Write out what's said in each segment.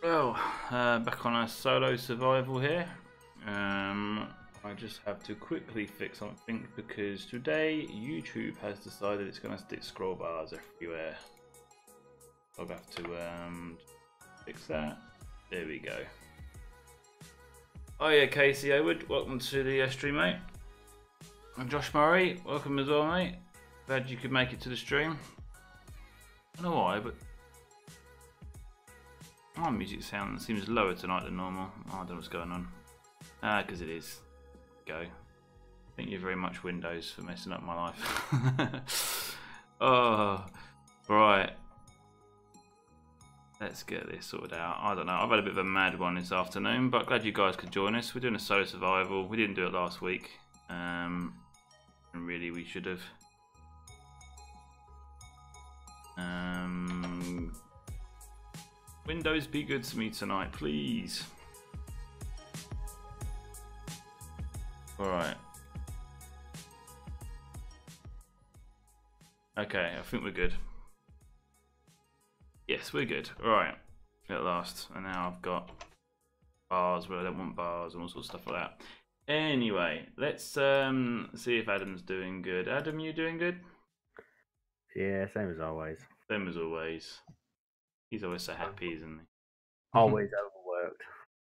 Well, back on our solo survival here. I just have to quickly fix something because today YouTube has decided it's going to stick scroll bars everywhere. I'll have to fix that. There we go. Oh yeah, Casey Hayward, welcome to the stream, mate. And Josh Murray, welcome as well, mate. Glad you could make it to the stream. I don't know why, but my music sound seems lower tonight than normal. Oh, I don't know what's going on. Because it is. Go. Thank you very much, Windows, for messing up my life. Oh, right. Let's get this sorted out. I don't know. I've had a bit of a mad one this afternoon, but glad you guys could join us. We're doing a solo survival. We didn't do it last week. And really, we should have. Windows, be good to me tonight, please. Alright. Okay, I think we're good. Yes, we're good. Alright. At last. And now I've got bars where I don't want bars and all sorts of stuff like that. Anyway, let's see if Adam's doing good. Adam, you doing good? Yeah, same as always. Same as always. He's always so happy, isn't he? Always overworked.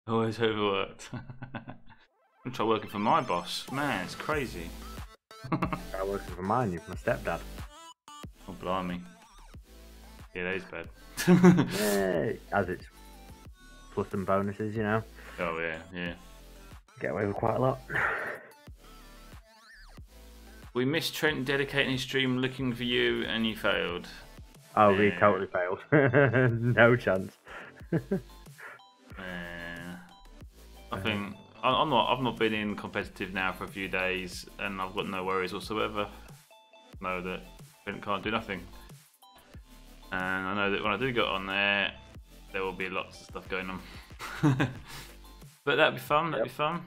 Always overworked. I'm trying working for my boss. Man, it's crazy. Try working for mine, you're my stepdad. Oh, blimey. Yeah, that is bad. Yeah, as it's plus some bonuses, you know. Oh, yeah, yeah. Get away with quite a lot. We missed Trent dedicating his stream looking for you, and you failed. Oh, we totally failed. No chance. I think I've not been in competitive now for a few days, and I've got no worries whatsoever. I know that Trent can't do nothing, and I know that when I do get on there, there will be lots of stuff going on. But that'd be fun. That'd be fun.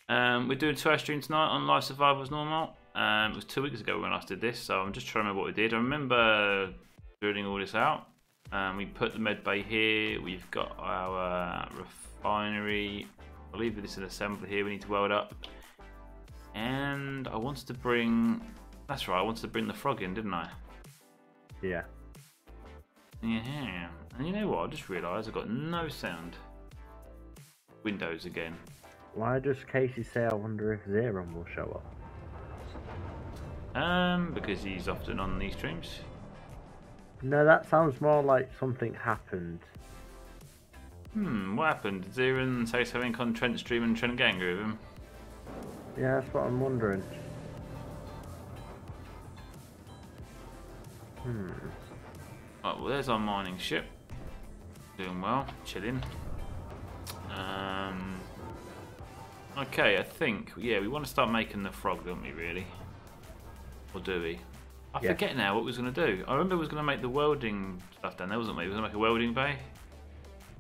We're doing 2-hour stream tonight on Live Survival as normal. It was 2 weeks ago when I last did this, so I'm just trying to remember what we did. I remember building all this out. We put the med bay here. We've got our refinery. I believe this is an assembly here. We need to weld up. And I wanted to bring. That's right. I wanted to bring the frog in, didn't I? Yeah. Yeah. And you know what? I just realised I've got no sound. Windows again. Why does Casey say, I wonder if Zeron will show up? Because he's often on these streams. No, that sounds more like something happened. What happened? Did Zeron say something on Trent's stream and Trent get angry with him? Yeah, that's what I'm wondering. Oh, well, there's our mining ship. Doing well, chilling. Okay, I think, yeah, we want to start making the frog, don't we, really? Or do we? I forget now what we was going to do. I remember we was going to make the welding stuff down there, wasn't we? We was going to make a welding bay?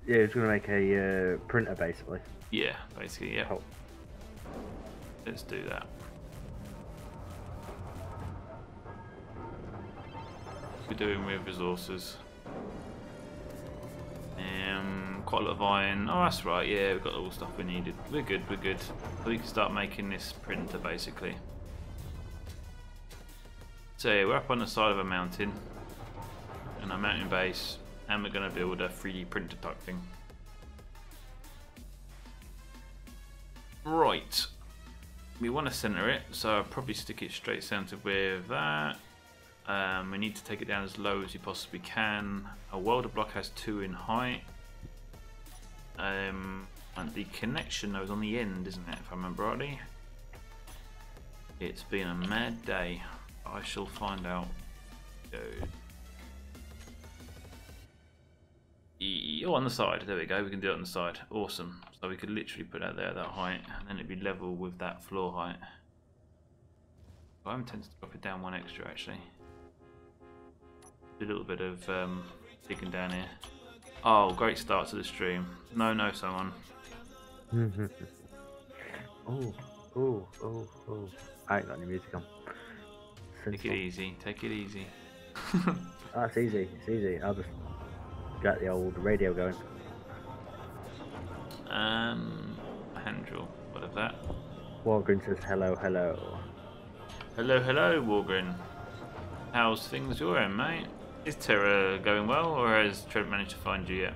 Yeah, it's going to make a printer, basically. Yeah, basically, yeah. Oh. Let's do that. We're doing with resources. Quite a lot of iron. Oh, that's right. Yeah, we've got all the stuff we needed. We're good. We're good. So we can start making this printer basically. So yeah, we're up on the side of a mountain, in a mountain base, and we're going to build a 3D printer type thing. Right. We want to center it, so I'll probably stick it straight centered with that. We need to take it down as low as you possibly can. A welder block has 2 in height. And the connection though is on the end, isn't it, if I remember rightly? It's been a mad day. I shall find out. Oh, on the side. There we go. We can do it on the side. Awesome. So we could literally put that there at that height, and then it'd be level with that floor height. I intend to drop it down 1 extra actually. Do a little bit of digging down here. Oh, great start to the stream. No, someone. Oh. I ain't got any music on. Take it easy. Take it easy. Oh, it's easy. It's easy. I'll just get the old radio going. Handrel, what of that? Walgreens says hello, hello. Hello, hello, Wargren. How's things your end, mate? Is Terra going well, or has Trent managed to find you yet?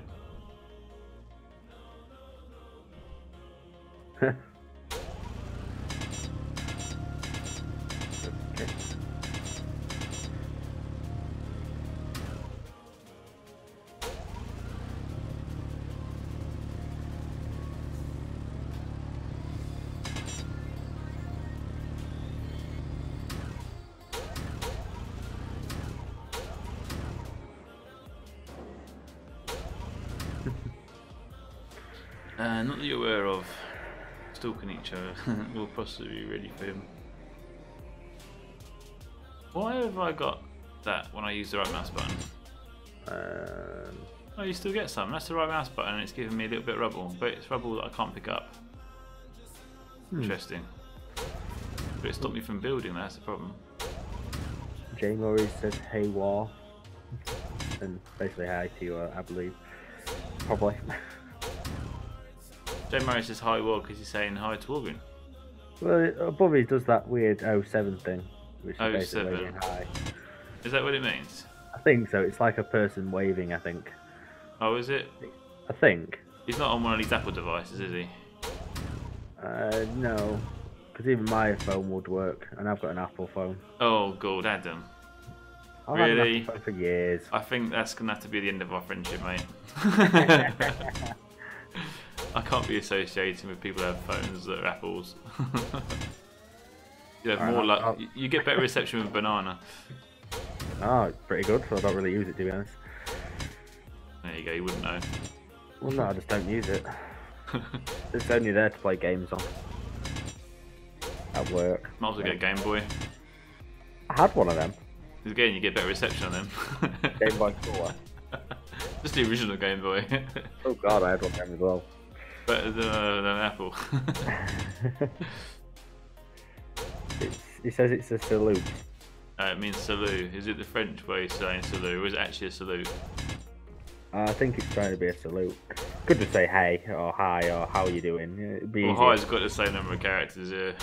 Okay. Not that you're aware of. Stalking each other will possibly be ready for him. Why have I got that when I use the right mouse button? Oh, you still get some. That's the right mouse button and it's giving me a little bit of rubble. But it's rubble that I can't pick up. Interesting. But it stopped me from building, that's the problem. Jay Murray says hey War. And basically hi to you, I believe. Probably. Jay Murray says hi, War, because he's saying hi to Wargren. Well, above he does that weird 07 thing, which is 07. basically waving hi. Is that what it means? I think so. It's like a person waving, I think. Oh, is it? I think. He's not on one of these Apple devices, is he? No. Because even my phone would work, and I've got an Apple phone. Oh, God, Adam. I've had Really? an Apple phone for years. I think that's going to have to be the end of our friendship, mate. I can't be associating with people who have phones that are Apples. You have more luck. You get better reception with a banana. Oh, it's pretty good, so I don't really use it, to be honest. There you go, you wouldn't know. Well, no, I just don't use it. It's only there to play games on. At work. Might as well get a Game Boy. I had one of them. Again, you get better reception on them. Game Boy Color. Just the original Game Boy. Oh god, I had one of them as well. Better than Apple. It says it's a salute. It means salut. Is it the French way of saying salut, or is it actually a salute? I think it's trying to be a salute. Could just say hey, or hi, or how are you doing? It'd be Well, easier. hi's got the same number of characters here.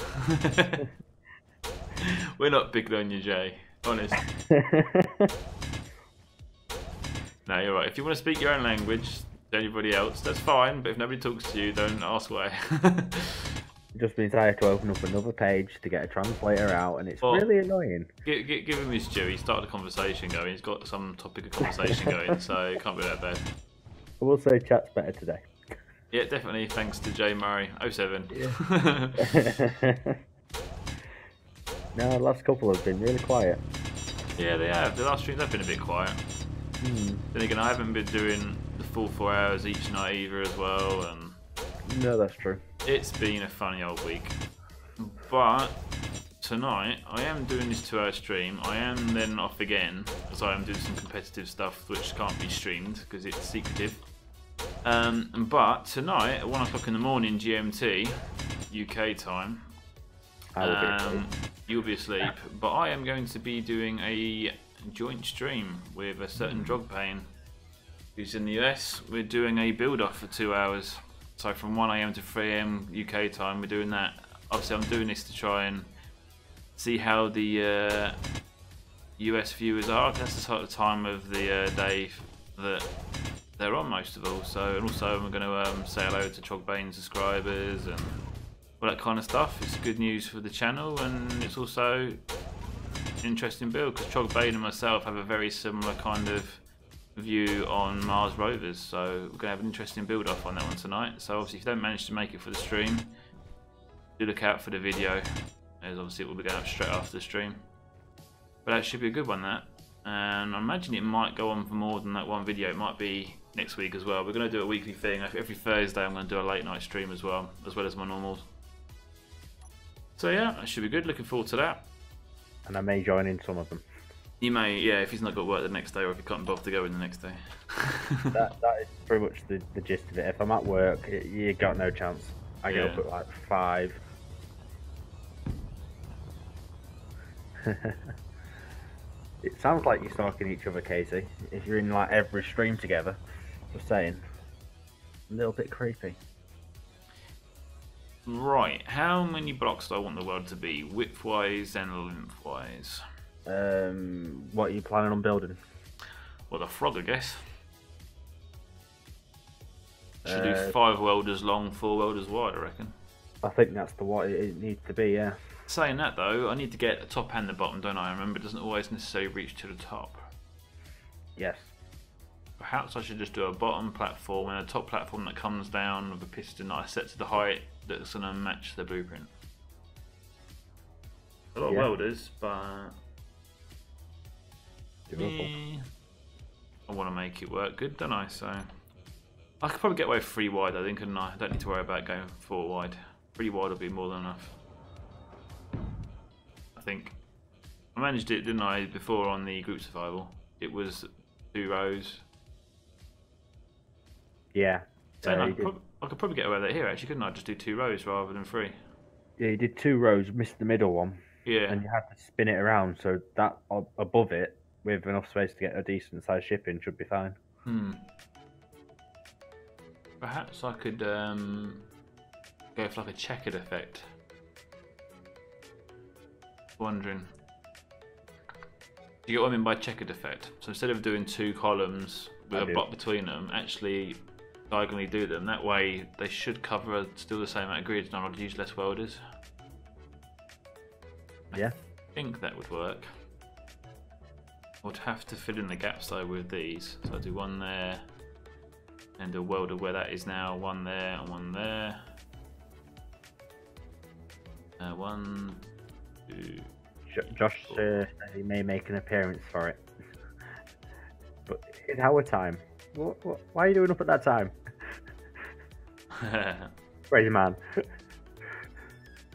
We're not picking on you, Jay. Honest. No, you're right. If you want to speak your own language to anybody else, that's fine. But if nobody talks to you, don't ask why. It just means I have to open up another page to get a translator out, and it's really annoying. Give him his due. He started a conversation going. He's got some topic of conversation going, so it can't be that bad. I will say chat's better today. Yeah, definitely. Thanks to Jay Murray, 07. Yeah. No, the last couple have been really quiet. Yeah, they have. The last streams have been a bit quiet. Then again, I haven't been doing the full 4 hours each night either as well, and no, that's true. It's been a funny old week. But tonight, I am doing this 2-hour stream. I am then off again, as I am doing some competitive stuff which can't be streamed because it's secretive. But tonight, at 1 o'clock in the morning GMT, UK time, you'll be asleep. But I am going to be doing a joint stream with a certain Drogpain who's in the US. We're doing a build-off for 2 hours. So from 1 AM to 3 AM UK time, we're doing that. Obviously, I'm doing this to try and see how the US viewers are. That's the sort of time of the day that they're on most of all. So, and also I'm going to say hello to Trogbane subscribers and all that kind of stuff. It's good news for the channel, and it's also an interesting build because Trogbane and myself have a very similar kind of view on Mars rovers, so we're going to have an interesting build off on that one tonight. So obviously if you don't manage to make it for the stream, do look out for the video, as obviously it will be going up straight after the stream. But that should be a good one, that, and I imagine it might go on for more than that one video. It might be next week as well. We're going to do a weekly thing. Every Thursday I'm going to do a late night stream as well as my normals. So yeah, that should be good. Looking forward to that. And I may join in some of them. You may, yeah, if he's not got work the next day, or if he can't bother to go in the next day. that is pretty much the gist of it. If I'm at work, you got no chance. I get up at like 5. It sounds like you're stalking each other, Casey. If you're in like every stream together, just saying. A little bit creepy. Right, how many blocks do I want the world to be, width-wise and length-wise? What are you planning on building? Well, the frog, I guess. Should do Uh, 5 welders long, 4 welders wide, I reckon. I think that's what it needs to be, yeah. Saying that though, I need to get the top and the bottom, don't I? Remember, it doesn't always necessarily reach to the top. Yes. Perhaps I should just do a bottom platform and a top platform that comes down with a piston that I set to the height that's going to match the blueprint. A lot of welders, but I want to make it work good, don't I? So I could probably get away with 3 wide, I think, couldn't I? I don't need to worry about going 4 wide. 3 wide will be more than enough. I think I managed it, didn't I, before on the group survival? It was 2 rows. Yeah. So I could probably get away with it here, actually, couldn't I? Just do 2 rows rather than 3. Yeah, you did 2 rows, missed the middle one. Yeah. And you had to spin it around, so that above it, with enough space to get a decent sized ship in, should be fine. Perhaps I could go for like a checkered effect. Wondering. Do you get what I mean by checkered effect? So instead of doing 2 columns with a block between them, actually diagonally do them. That way they should cover still the same amount of grids, and I'd use less welders. Yeah. I think that would work. I would have to fill in the gaps though with these. So I do 1 there, and a welder where that is now, 1 there and 1 there. 1, 2. Josh said he may make an appearance for it. But it's our time. Why are you doing up at that time? Crazy man.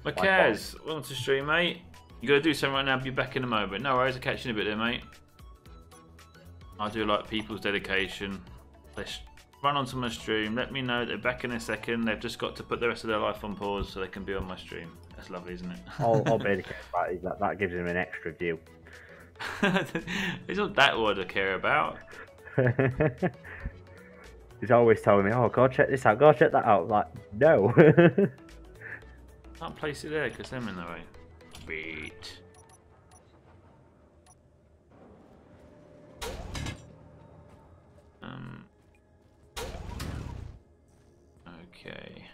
Macaz, welcome to stream, mate. You gotta do something right now, be back in a moment. No worries, I'll catch you in a bit there, mate. I do like people's dedication. Let's run onto my stream, let me know they're back in a second. They've just got to put the rest of their life on pause so they can be on my stream. That's lovely, isn't it? All Beardie cares about is that gives him an extra view. It's not that what I care about. He's always telling me, oh, go check this out, go check that out. Like, no. Can't place it there because I'm in the way. Wait. Okay.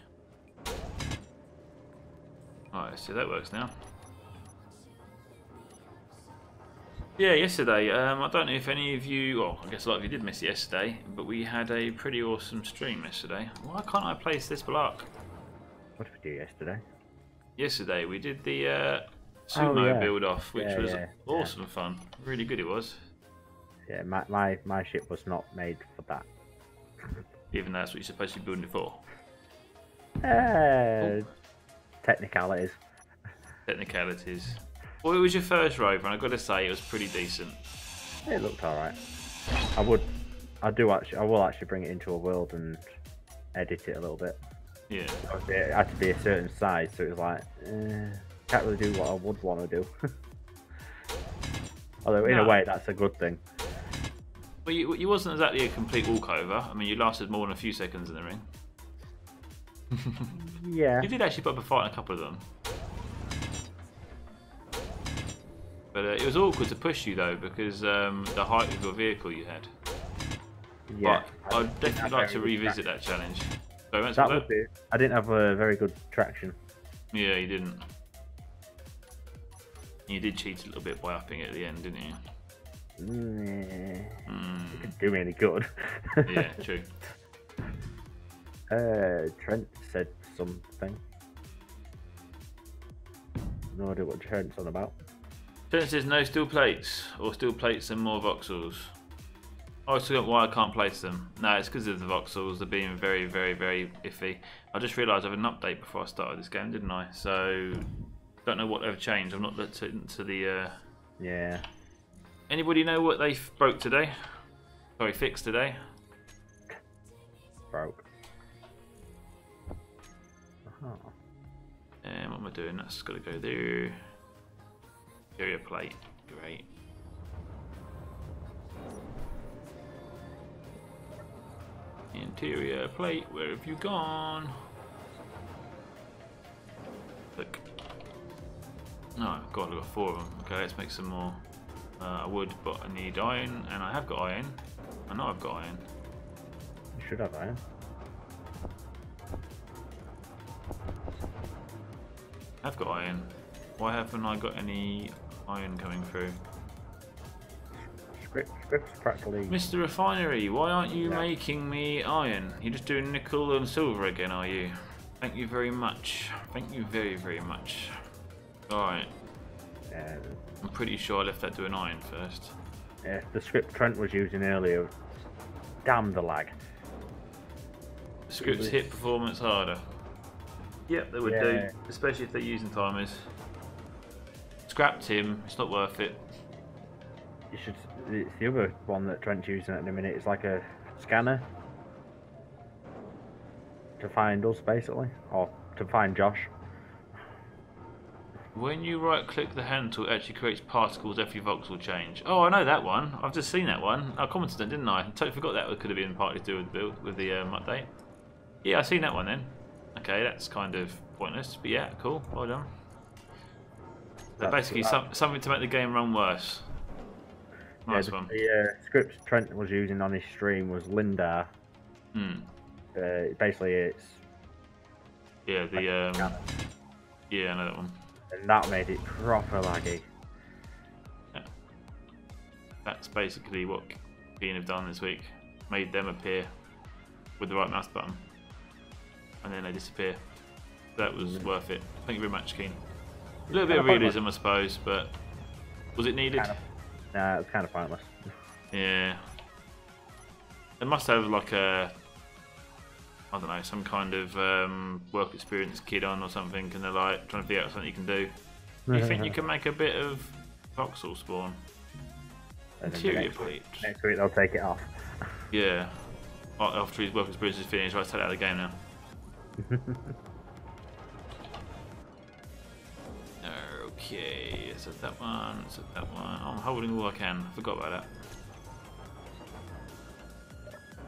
Alright, so that works now. Yeah, yesterday, I don't know if any of you, well, I guess a lot of you did miss it yesterday, but we had a pretty awesome stream yesterday. Why can't I place this block? What did we do yesterday? Yesterday we did the sumo build off, which was awesome fun. Really good it was. Yeah, my ship was not made for that. Even though that's what you're supposed to be building it for. Technicalities. Technicalities. Well, it was your first rover, and I've got to say it was pretty decent. It looked alright. I will actually bring it into a world and edit it a little bit. Yeah. It had to be a certain size, so it was like, can't really do what I would want to do. Although in a way, that's a good thing. Well, you wasn't exactly a complete walkover. I mean, you lasted more than a few seconds in the ring. Yeah. You did actually put up a fight on a couple of them. But it was awkward to push you though, because the height of your vehicle you had. Yeah. But I'd definitely like to revisit that challenge. So that would be. I didn't have a very good traction. Yeah, you didn't. You did cheat a little bit by upping it at the end, didn't you? It didn't do me any good. Yeah, true. Trent said something. No idea what Trent's on about. Trent says no steel plates, or steel plates and more voxels. I was talking why I can't place them. No, it's because of the voxels. They're being very, very, very iffy. I just realised I had an update before I started this game, didn't I? So, don't know what they've changed. I've not looked into the... Yeah. Anybody know what they broke today? Sorry, fixed today? Broke. And what am I doing? That's got to go there. Interior plate. Great. Interior plate, where have you gone? Look. Oh god, I've got 4 of them. Okay, let's make some more wood, but I need iron, and I have got iron. I know I've got iron. You should have iron. I've got iron. Why haven't I got any iron coming through? Script's practically... Mr. Refinery, why aren't you making me iron? You're just doing nickel and silver again, are you? Thank you very much. Thank you very, very much. Alright. I'm pretty sure I left that doing iron first. Yeah, the script Trent was using earlier. Damn the lag. The scripts hit performance harder. Yep, they would do. Especially if they're using timers. Scrapped him, it's not worth it. You should. It's the other one that Trent's using at the minute. It's like a scanner to find us, basically, or to find Josh. When you right click the hand tool, it actually creates particles every voxel change. Oh, I know that one. I've just seen that one. I commented on it, didn't I? I totally forgot that could have been partly to do with the build, with the update. Yeah, I've seen that one then. Okay, that's kind of pointless, but yeah, cool. Well done. So basically, something to make the game run worse. Nice one. The script Trent was using on his stream was Lindar. Basically, it's... Yeah, the... yeah, I know that one. And that made it proper laggy. Yeah. That's basically what Keen have done this week. Made them appear with the right mouse button. And then they disappear. That was worth it. Thank you very much, Keen. A little bit of realism, I suppose, but was it needed? Nah, it was kind of pointless. Yeah. They must have like a... I don't know, some kind of work experience kid on or something, and they're like trying to figure out something you can do. You think you can make a bit of voxel spawn? Interior plate. Next week they'll take it off. Yeah. After his work experience is finished, I'll take it out of the game now. Okay, so that one, so that one. I'm holding all I can. I forgot about that.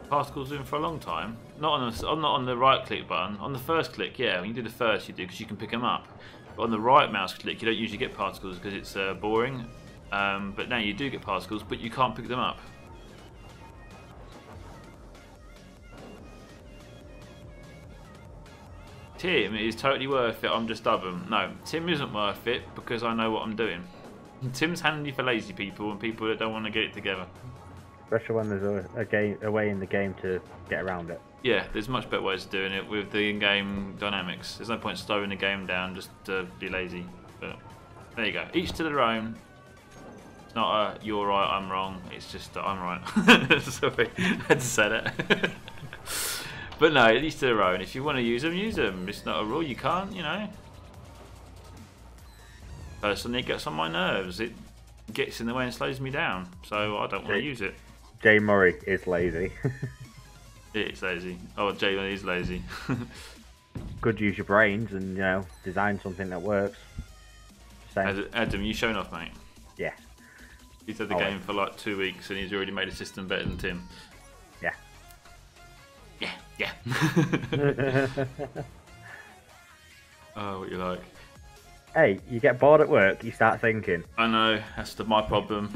Particles in for a long time. Not on the right click button. On the first click, yeah, when you do the first, you do because you can pick them up. But on the right mouse click, you don't usually get particles because it's boring. But now you do get particles, but you can't pick them up. Tim is totally worth it. I'm just stubborn. No, Tim isn't worth it because I know what I'm doing. Tim's handy for lazy people and people that don't want to get it together. Especially when there's a way in the game to get around it. Yeah, there's much better ways of doing it with the in-game dynamics. There's no point slowing the game down just to be lazy. But there you go. Each to their own. It's not a you're right, I'm wrong. It's just I'm right. Sorry, I had to say that. But no, at least to their own. If you want to use them, use them. It's not a rule. You can't, you know. Personally, it gets on my nerves. It gets in the way and slows me down. So I don't want to use it. Jay Murray is lazy. It's lazy. Oh, Jay is lazy. Could use your brains and, you know, design something that works. Same. Adam, you shown off, mate. Yeah. He's had the game for like 2 weeks and he's already made a system better than Tim. Yeah. Yeah. Oh, what you like? Hey, you get bored at work, you start thinking. I know, that's my problem.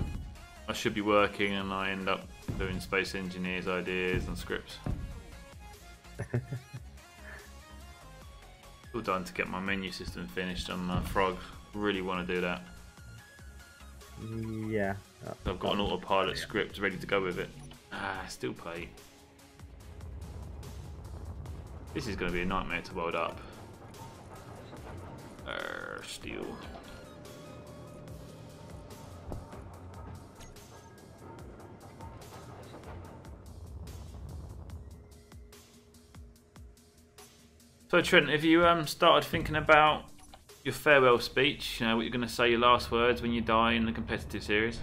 I should be working and I end up doing Space Engineers ideas and scripts. All done to get my menu system finished on Frog. Really want to do that. Yeah. So I've got an autopilot script ready to go with it. Still plate. This is going to be a nightmare to weld up. Steel. So Trent, have you started thinking about your farewell speech? You know, what you're going to say, your last words when you die in the competitive series?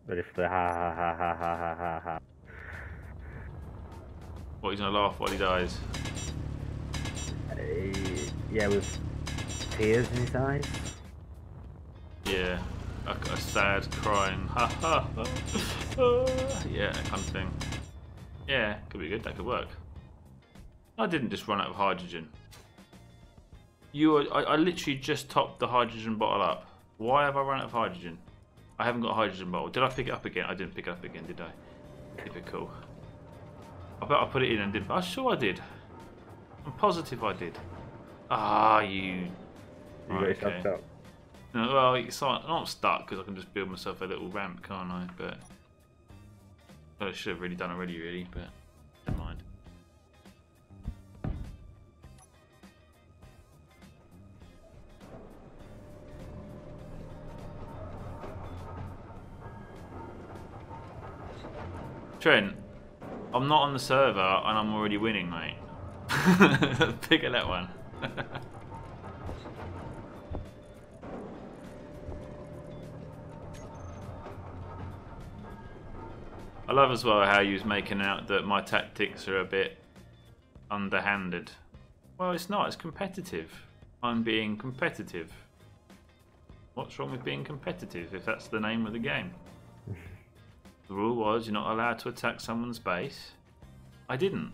But if the ha. What, he's going to laugh while he dies? Yeah, with tears in his eyes. Yeah, a sad crying, ha ha ha. Yeah, that kind of thing. Yeah, could be good. That could work. I didn't just run out of hydrogen. I literally just topped the hydrogen bottle up. Why have I run out of hydrogen? I haven't got a hydrogen bottle. Did I pick it up again? I didn't pick it up again, did I? Typical. I bet I put it in and didn't. I'm sure I did. I'm positive I did. Ah, you. Right, okay. Up. No, well, it's like, I'm not stuck because I can just build myself a little ramp, can't I? But well, I should have really done already, really. But never mind. Trent, I'm not on the server and I'm already winning, mate. Figure that one. I love as well how you was making out that my tactics are a bit underhanded. Well, it's not. It's competitive. I'm being competitive. What's wrong with being competitive if that's the name of the game? The rule was you're not allowed to attack someone's base. I didn't.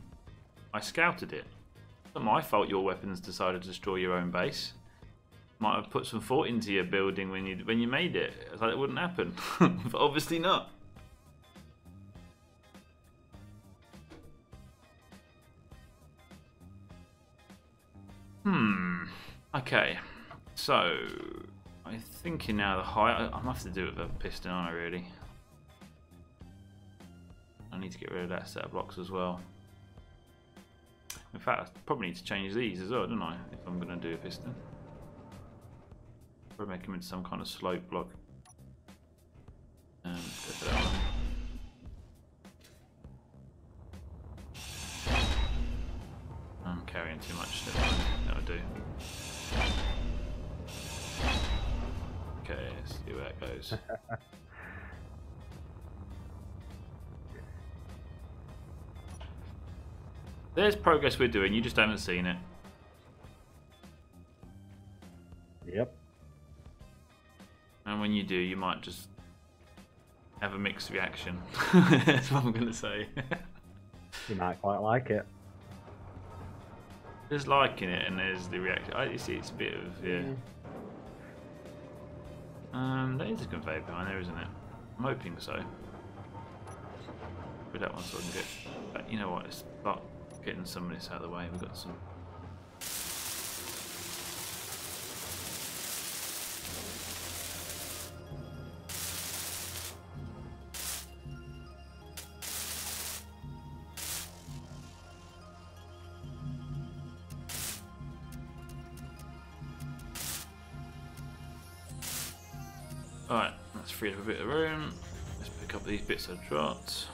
I scouted it. It's not my fault your weapons decided to destroy your own base. Might have put some thought into your building when you made it. I thought it wouldn't happen. But obviously not. Okay. So I'm thinking now the height. I'm gonna have to do it with a piston, aren't I, really? I need to get rid of that set of blocks as well. In fact, I probably need to change these as well, don't I? If I'm going to do a piston. Probably make them into some kind of slope block. Go for that one. I'm carrying too much. That'll do. Okay, let's see where that goes. There's progress we're doing, you just haven't seen it. Yep. And when you do, you might just have a mixed reaction. That's what I'm going to say. You might quite like it. There's liking it and there's the reaction. I see it's a bit of, yeah. There is a conveyor behind there, isn't it? I'm hoping so. Put that one so I can get... But you know what, let's start getting some of this out of the way. We've got some... Alright, let's free up a bit of room. Let's pick up these bits of dropped.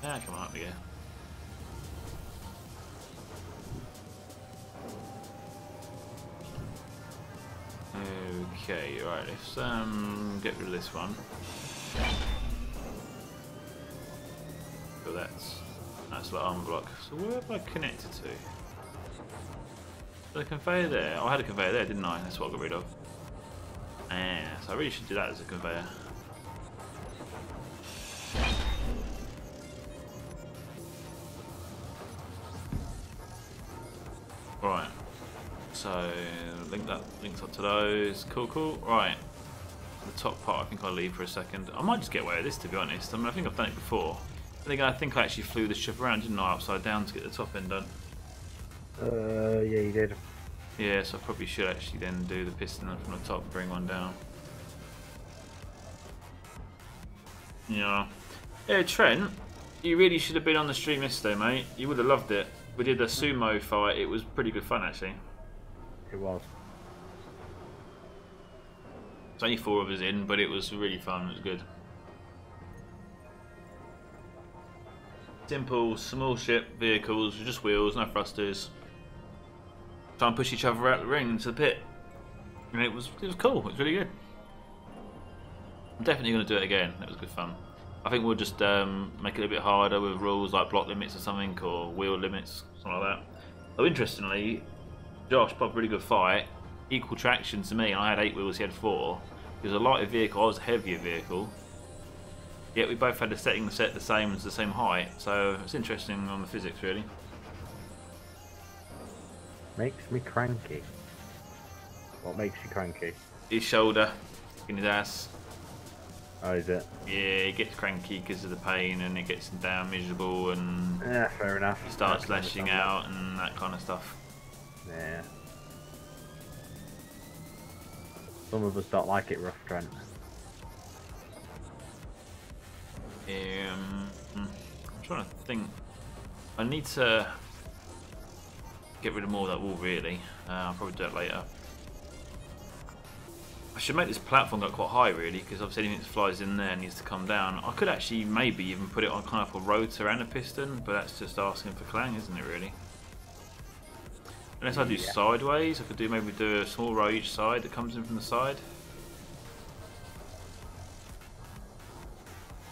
Yeah, come on up again. Okay, right, let's get rid of this one. So that's the armor block. So where have I connected to? The conveyor there. Oh, I had a conveyor there, didn't I? That's what I got rid of. Yeah, so I really should do that as a conveyor. Right. So links up to those. Cool, cool. Right. The top part I think I'll leave for a second. I might just get away with this, to be honest. I mean, I think I've done it before. I think I actually flew the ship around, didn't I, upside down to get the top end done. Yeah, you did. Yeah, so I probably should actually then do the piston from the top, bring one down. Yeah. Yeah, Trent, you really should have been on the stream yesterday, mate. You would have loved it. We did a sumo fight. It was pretty good fun, actually. It was. There's only 4 of us in, but it was really fun. It was good. Simple, small ship vehicles, just wheels, no thrusters. Try and push each other out the ring into the pit. And it was cool. It was really good. I'm definitely going to do it again. It was good fun. I think we'll just make it a bit harder with rules like block limits or something, or wheel limits, something like that. Oh, interestingly, Josh put a really good fight. Equal traction to me, and I had 8 wheels, he had 4. He was a lighter vehicle, I was a heavier vehicle. Yet we both had the settings set the same as the same height, so it's interesting on the physics really. Makes me cranky. What makes you cranky? His shoulder, in his ass. Oh, is it? Yeah, he gets cranky because of the pain and it gets him down miserable and Yeah, fair enough. he starts lashing out and that kind of stuff. Yeah. Some of us don't like it rough, Trent. I'm trying to think. I need to get rid of more of that wall really. I'll probably do it later. I should make this platform go quite high really, because obviously anything that flies in there needs to come down. I could actually maybe even put it on kind of a rotor and a piston, but that's just asking for clang, isn't it really? Unless I do sideways, I could maybe do a small row each side that comes in from the side.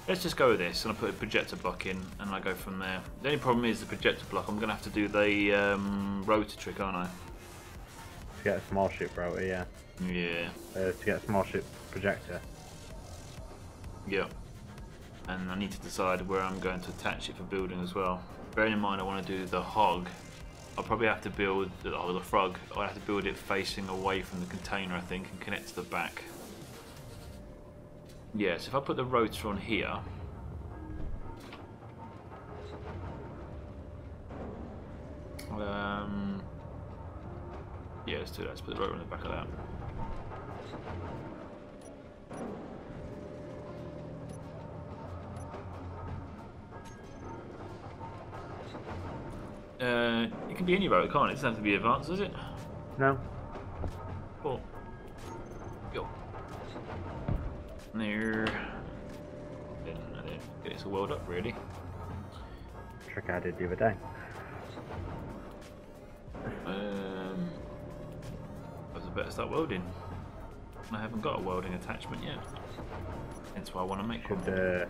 Let's just go with this, and I put a projector block in, and I go from there. The only problem is the projector block. I'm going to have to do the rotor trick, aren't I? To get a small ship rotor, yeah. Yeah. To get a small ship projector. Yeah. And I need to decide where I'm going to attach it for building as well. Bearing in mind I want to do the hog. I'll probably have to build the frog. I'll have to build it facing away from the container, I think, and connect to the back. Yeah, so if I put the rotor on here. Yeah, let's do that. Let's put the rotor on the back of that. It can be any rotor, can't it? It doesn't have to be advanced, does it? No. Cool. Go. There. Then get it all welled up, really. Trick I did the other day. I better start welding. I haven't got a welding attachment yet. Hence why I want to make one. Could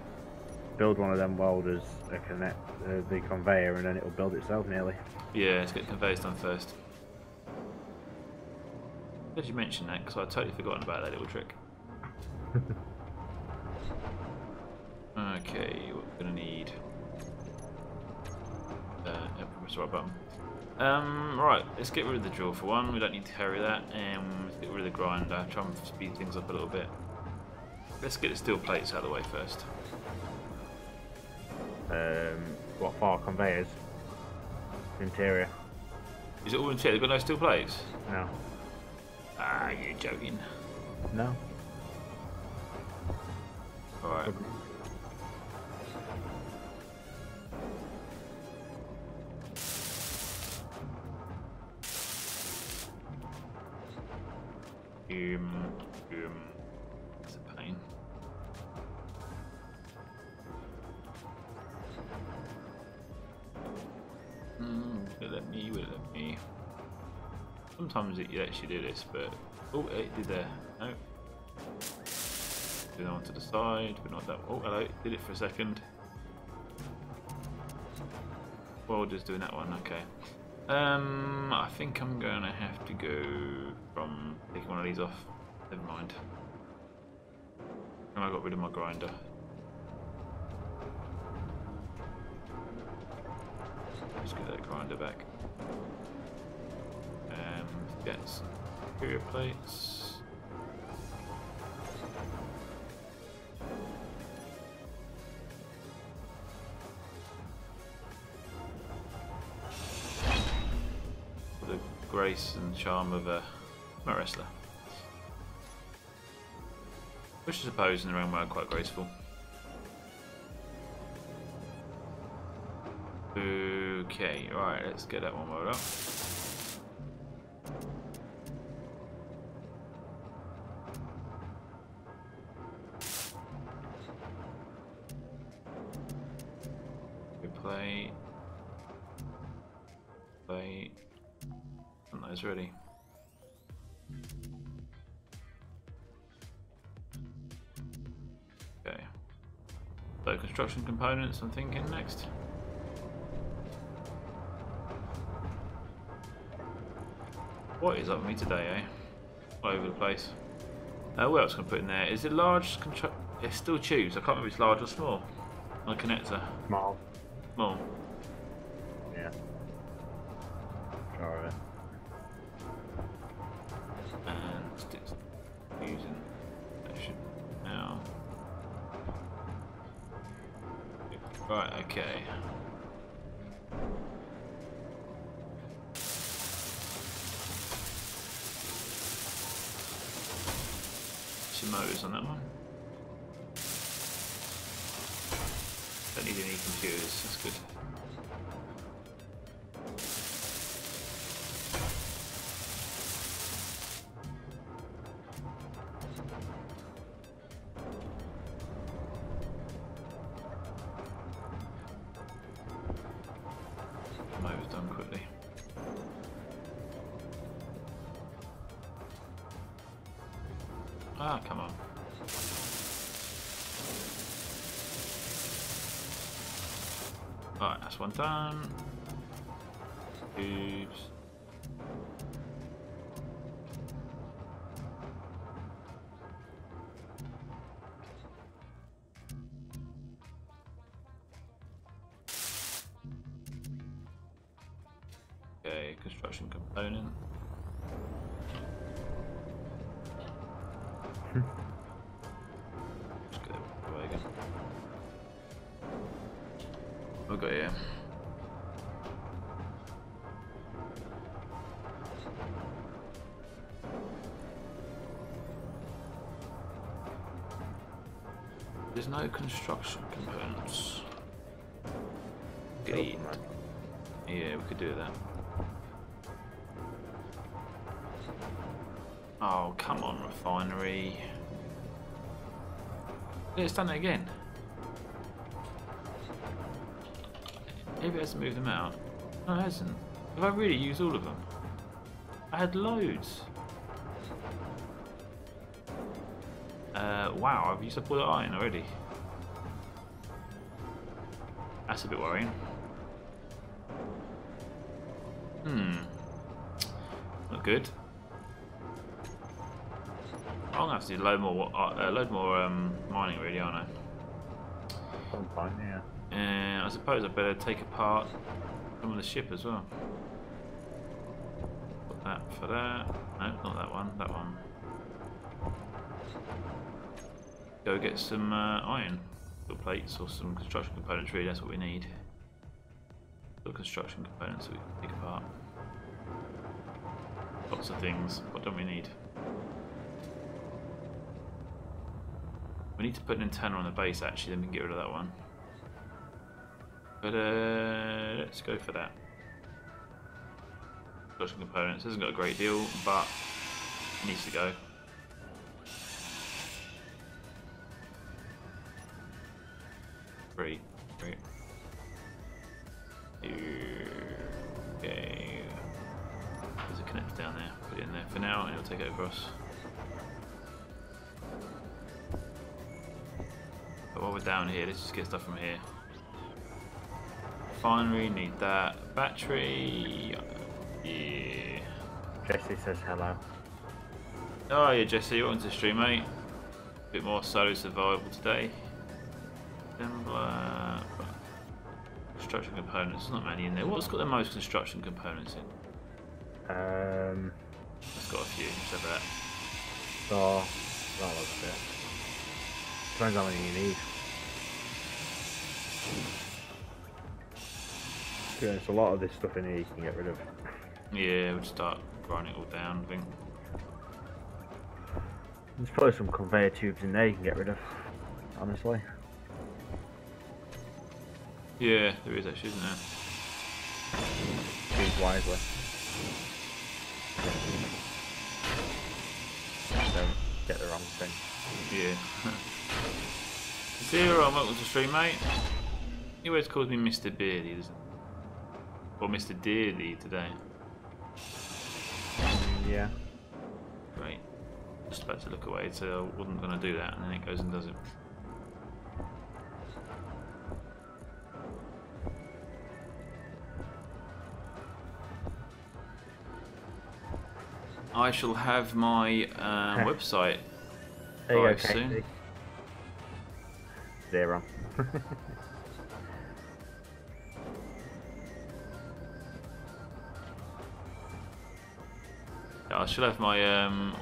build one of them welders, connect the conveyor, and then it'll build itself nearly. Yeah, let's get the conveyors done first. Did you mention that? Because I'd totally forgotten about that little trick. Okay, what we're going to need. Press the right button. Right, let's get rid of the drill for one. We don't need to carry that, and let's get rid of the grinder. Try and speed things up a little bit. Let's get the steel plates out of the way first. What for? Conveyors? Interior? Is it all interior? They've got no steel plates? No. Ah, you're joking. No. Alright. It's a pain. Will it let me? Sometimes it lets you do this, but oh, it did there. No. Do that one to the side, but not that. Oh, hello. Did it for a second. Well, just doing that one. Okay. I think I'm gonna have to go from taking one of these off. Never mind. And I got rid of my grinder. Just get that grinder back. Get some interior plates. For the grace and charm of a wrestler. Which I suppose in their own way are quite graceful. Okay, right, let's get that one rolled up. Plate. And those ready. Okay. So construction components, I'm thinking next. What is up with me today, eh? All over the place. What else can I put in there? Is it large? It's still tubes. I can't remember if it's large or small. My connector. Small. Small. Yeah. Sure of it. And it's using that should now. Right, okay. Some motors on that one. Don't need any computers, that's good. Motors done quickly. Ah, come on. Alright, that's one done. Tubes. Okay, construction component. Just get it away again. We'll go here. There's no construction components. Beardie. Yeah, we could do that. Oh, come on, refinery. Yeah, it's done it again. Maybe it hasn't moved them out. No, it hasn't. Have I really used all of them? I had loads. Wow, I've used up all the iron already. That's a bit worrying. Not good. I'm gonna have to do load more mining, really, aren't I? Some fun, yeah. And I suppose I better take apart some of the ship as well. Put that for that. No, not that one. That one. Go get some iron, little plates, or some construction components. Really, that's what we need. Little construction components that we can take apart. Lots of things. What don't we need? We need to put an antenna on the base actually, then we can get rid of that one. But let's go for that. Construction components hasn't got a great deal, but it needs to go. Great. Okay. There's a connector down there. Put it in there for now, and it'll take it across. But while we're down here, let's just get stuff from here. Refinery, need that. Battery. Yeah. Jesse says hello. Oh yeah, Jesse, welcome to the stream, mate. A bit more solo survival today. Assembler. Construction components. There's not many in there. What's got the most construction components in? It's got a few. Let's have that. So, that looks it. Depends how many you need. Yeah, there's a lot of this stuff in here you can get rid of. Yeah, we'll start grinding it all down, I think. There's probably some conveyor tubes in there you can get rid of, honestly. Yeah, there is actually, isn't there? Choose wisely. Don't get the wrong thing. Yeah. Zero, welcome to the stream, mate. He always calls me Mr. Beardie, doesn't he? Or Mr. Beardie today. Yeah. Great. Just about to look away, so I wasn't going to do that, and then it goes and does it. I shall have my website There you Live go, soon. Casey. 0. Yeah, I should have my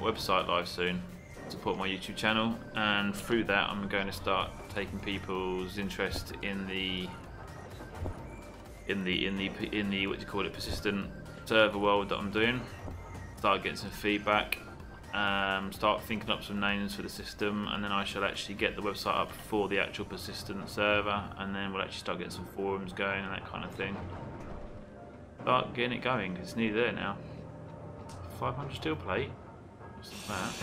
website live soon. Support my YouTube channel, and through that, I'm going to start taking people's interest in the what do you call it, persistent server world that I'm doing. Start getting some feedback. Start thinking up some names for the system, and then I shall actually get the website up for the actual persistent server, and then we'll actually start getting some forums going and that kind of thing. Start getting it going, 'cause it's nearly there now. 500 steel plate? What's that?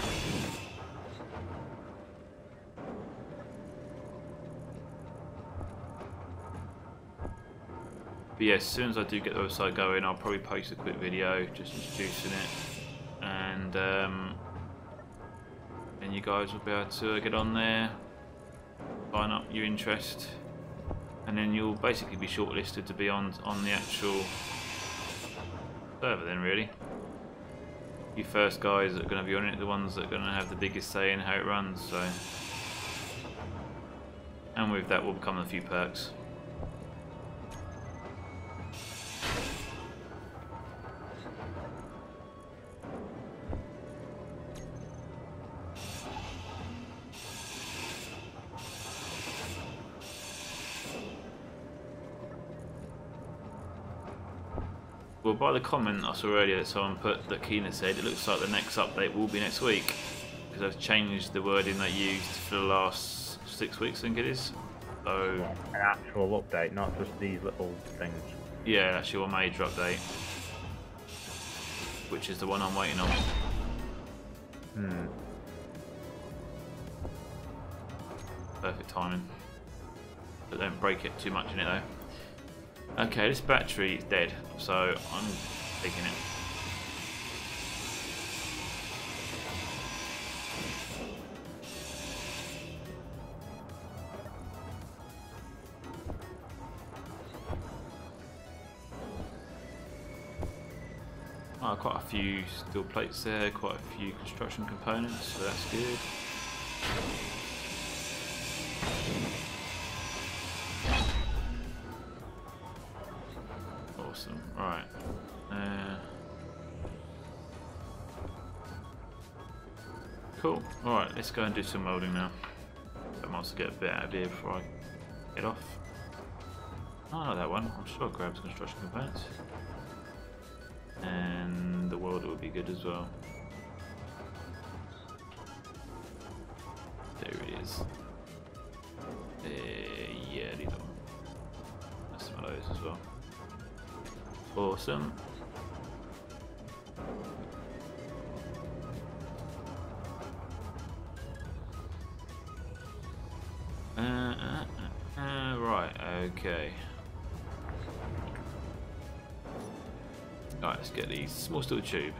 But yeah, as soon as I do get the website going, I'll probably post a quick video just introducing it, and you guys will be able to get on there, sign up your interest, and then you'll basically be shortlisted to be on the actual server then, really. You first guys that are going to be on it, the ones that are going to have the biggest say in how it runs, so. And with that will come a few perks. Well, by the comment I saw earlier that someone put, that Keena said, it looks like the next update will be next week, because I've changed the wording they used for the last 6 weeks, I think it is. So An actual update, not just these little things. yeah, actually one major update, which is the one I'm waiting on. Perfect timing. But don't break it too much in it though. Okay, this battery is dead, so I'm taking it. Oh, quite a few steel plates there, quite a few construction components, so that's good. Awesome, right. Cool, alright, let's go and do some welding now. I might as well get a bit out of here before I get off. Oh, not that one, I'm sure I grabbed construction components. And the welder would be good as well. There it is. Yeah, these are. That's some of those as well. Awesome. Right, okay. Alright, let's get these small steel tube.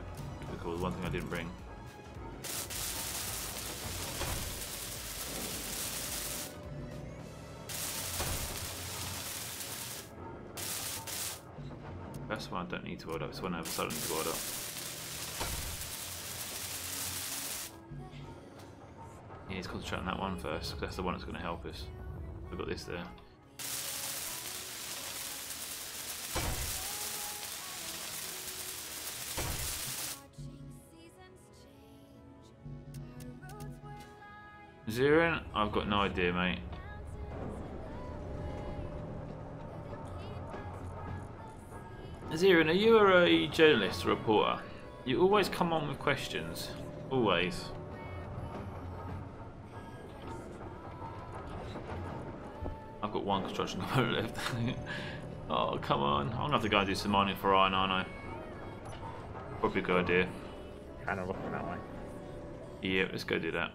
Cool, the one thing I didn't bring. That's one I don't need to weld up, it's one I have a sudden to weld up. Yeah, let's concentrate on that one first, because that's the one that's going to help us. We've got this there. Zerin? I've got no idea, mate. Zerin, are you a journalist or reporter? You always come on with questions. Always. I've got one construction component left. Oh, come on. I'm going to have to go and do some mining for iron, aren't I? Probably a good idea. Kind of looking that way. Yeah, let's go do that.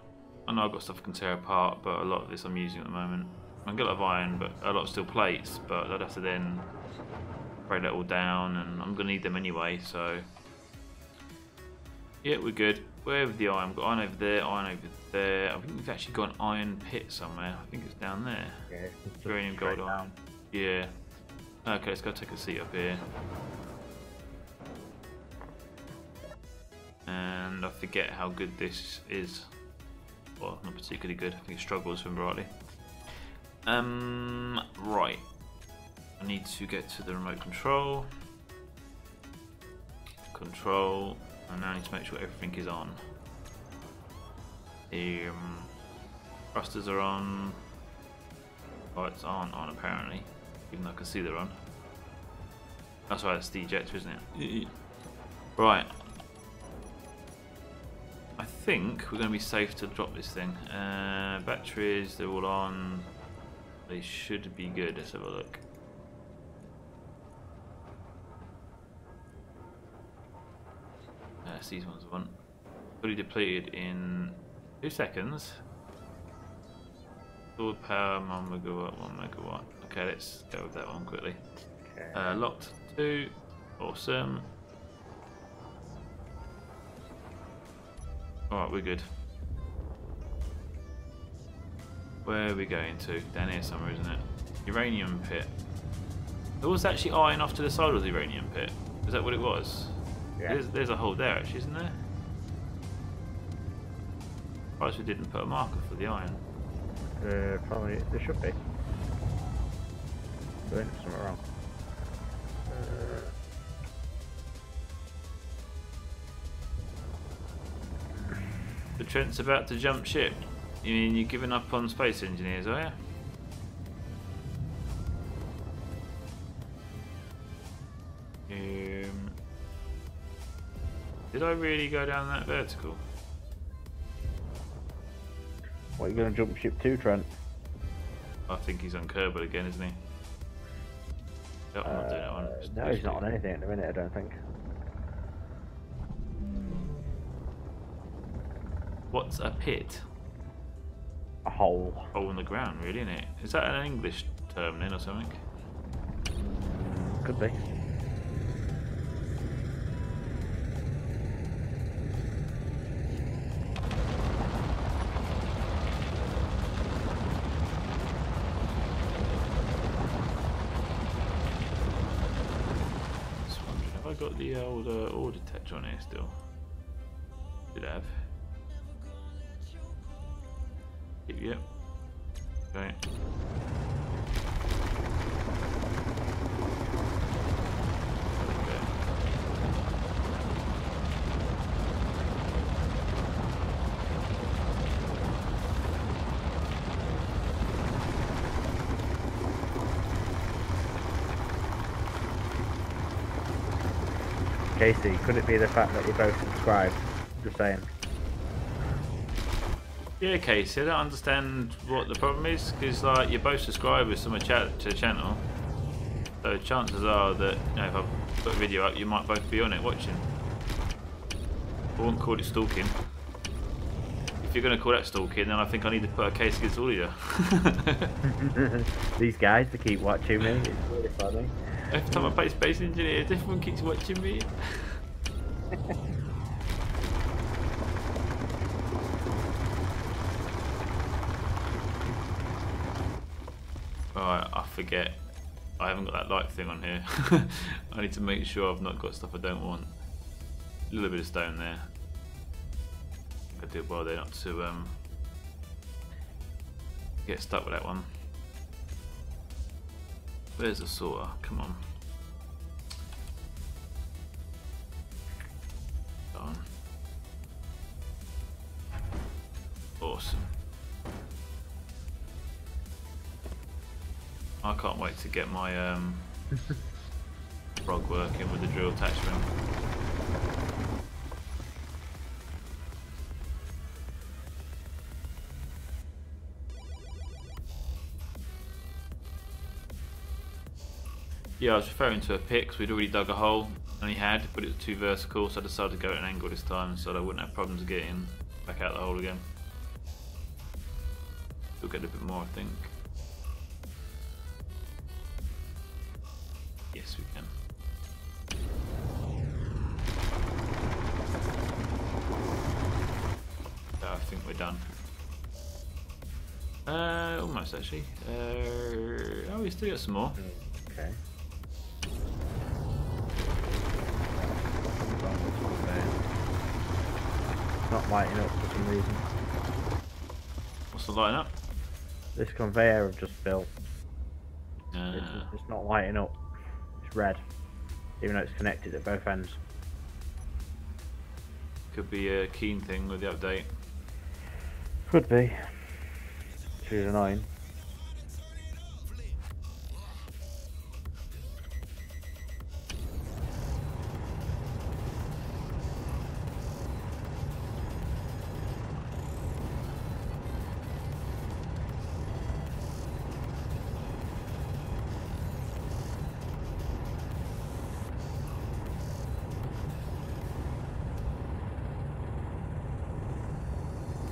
I know I've got stuff I can tear apart, but a lot of this I'm using at the moment. I can get a lot of iron, but a lot of steel plates, but I'd have to then break that all down, and I'm going to need them anyway, so... Yeah, we're good. Where with the iron? We've got iron over there, iron over there. I think we've actually got an iron pit somewhere. I think it's down there. Yeah, it's Uranium gold iron. Yeah. Okay, let's go take a seat up here. And I forget how good this is. Well, not particularly good. I think he struggles from rightly. Right. I need to get to the remote control. Control. And now I need to make sure everything is on. Thrusters are on. Lights aren't on apparently, even though I can see they're on. That's right, it's the ejector, isn't it? Right. I think we're going to be safe to drop this thing. Batteries, they're all on. They should be good. Let's have a look. These ones are on. Fully depleted in 2 seconds. Stored power 1 megawatt, 1 megawatt. Okay, let's go with that one quickly. Okay. Locked 2. Awesome. Alright, we're good. Where are we going to? Down here somewhere, isn't it? Uranium pit. There was actually iron off to the side of the uranium pit. Is that what it was? Yeah. There's a hole there actually, isn't there? Surprised we didn't put a marker for the iron. Probably there should be. Doing something wrong. The Trent's about to jump ship. You mean you're giving up on space engineers, are you? Did I really go down that vertical? What are you going to jump ship to, Trent? I think he's on Kerbal again, isn't he? No, I'm not doing that one. No, he's not on anything at the minute, I don't think. What's a pit? A hole. Hole in the ground, really, isn't it? Is that an English term then or something? Could be. Just wondering, have I got the old ore detector on here still? Did have. Yep. Okay. Casey, could it be the fact that we're both subscribed? Just saying. Yeah, Casey, I don't understand what the problem is, because like you're both subscribers to my to the channel, so chances are that, you know, if I put a video up, you might both be on it watching. I won't call it stalking. If you're going to call that stalking, then I think I need to put a case against all of you. These guys to keep watching me, it's really funny. Every time I play Space Engineers, everyone keeps watching me. Alright, I forget. I haven't got that light thing on here. I need to make sure I've not got stuff I don't want. A little bit of stone there. I did well there not to get stuck with that one. Where's the sorter? Come on. Done. Awesome. I can't wait to get my frog working with the drill attachment. Yeah, I was referring to a pit because we'd already dug a hole, only had, but it was too vertical, so I decided to go at an angle this time so that I wouldn't have problems getting back out the hole again. We'll get a bit more, I think. Yes, we can. I think we're done. Almost actually. Oh, we still got some more. Okay. Not lighting up for some reason. What's the lighting up? This conveyor I've just built. Uh, It's not lighting up. It's red, even though it's connected at both ends. could be a keen thing with the update. Could be. Which is annoying.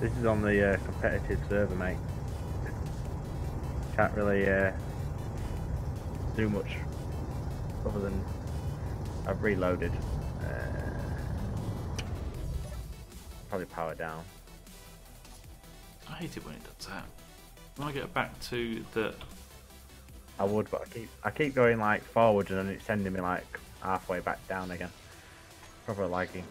This is on the competitive server, mate. Can't really do much other than I've reloaded. Probably power down. I hate it when it does that. When I get back to the... I would, but I keep going like forward and then it's sending me like halfway back down again. Proper laggy.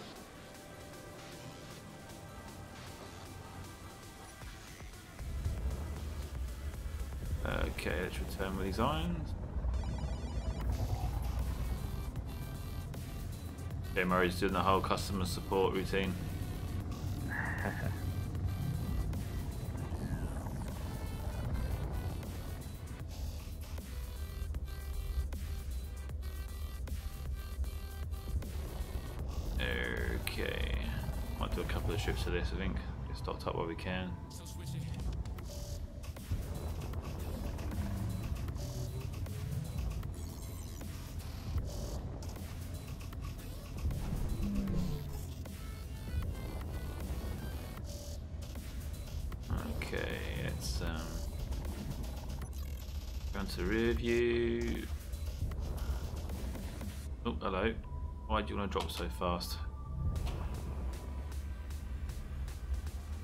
Okay, let's return with these irons. Okay, Murray's doing the whole customer support routine. Okay, might do a couple of shifts of this, I think. Get stocked up while we can. Okay, let's go into rear view. Oh, hello. Why do you want to drop so fast?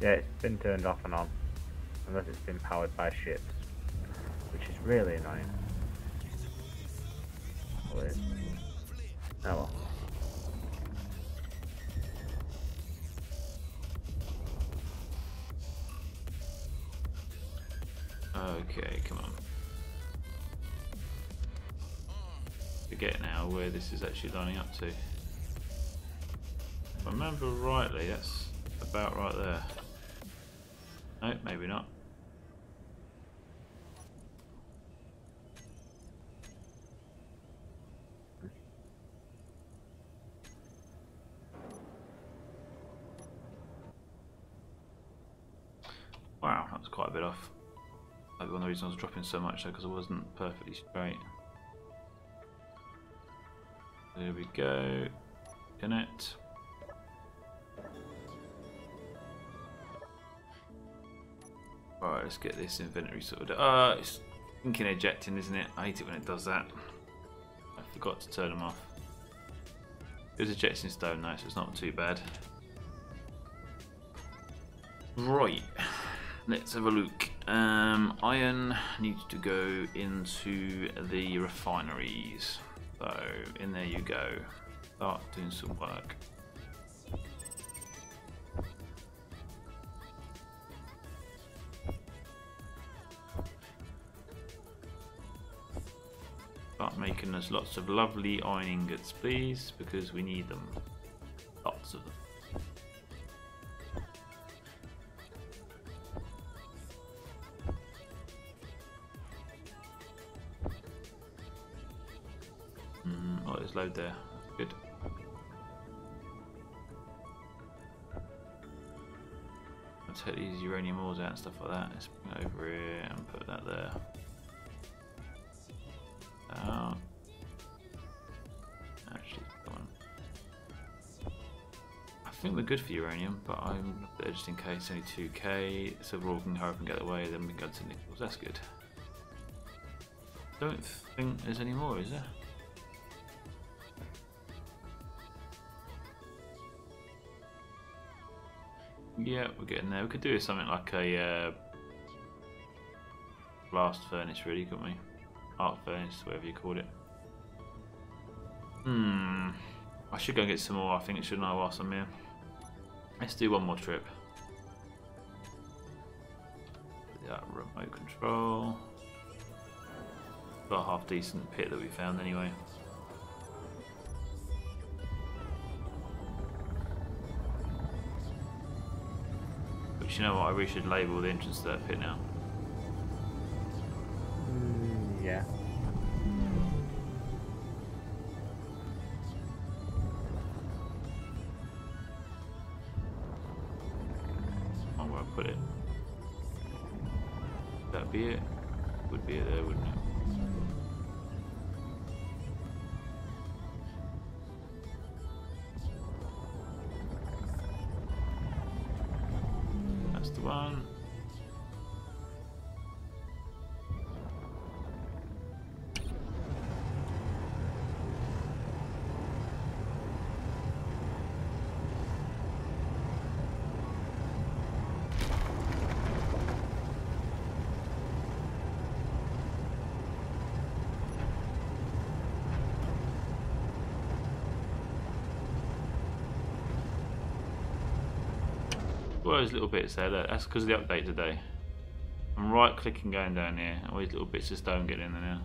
Yeah, it's been turned off and on, unless it's been powered by ships, which is really annoying. Oh well. Okay, come on. Forget now where this is actually lining up to. If I remember rightly, that's about right there. No, maybe not. Wow, that was quite a bit off. Maybe one of the reasons I was dropping so much because I wasn't perfectly straight. There we go. Connect. Alright, let's get this inventory sorted. It's thinking ejecting, isn't it? I hate it when it does that. I forgot to turn them off. It was ejecting stone though, so it's not too bad. Right, let's have a look. Iron needs to go into the refineries. So, in there you go. Start doing some work. Start making us lots of lovely iron ingots, please, because we need them. Lots of them. Oh, there's load there. That's good. I'll take these uranium ores out and stuff like that. Let's bring it over here and put that there. Actually, come on. I think we're good for uranium, but I'm there just in case. Only 2k, so we're all can hurry up and get away. Then we can go to nickels. That's good. Don't think there's any more, is there? Yeah, we're getting there. We could do something like a blast furnace, really, couldn't we? Arc furnace, whatever you called it. I should go and get some more, I think, shouldn't I, whilst I'm here? Let's do one more trip. that remote control. Got a half decent pit that we found anyway. But you know what? I really should label the entrance to that pit now. Yeah. Oh, where I put it. That'd be it. Would be it there, wouldn't it? That's the one. All those little bits there, look, that's because of the update today. I'm right clicking going down here, all these little bits of stone getting in there now.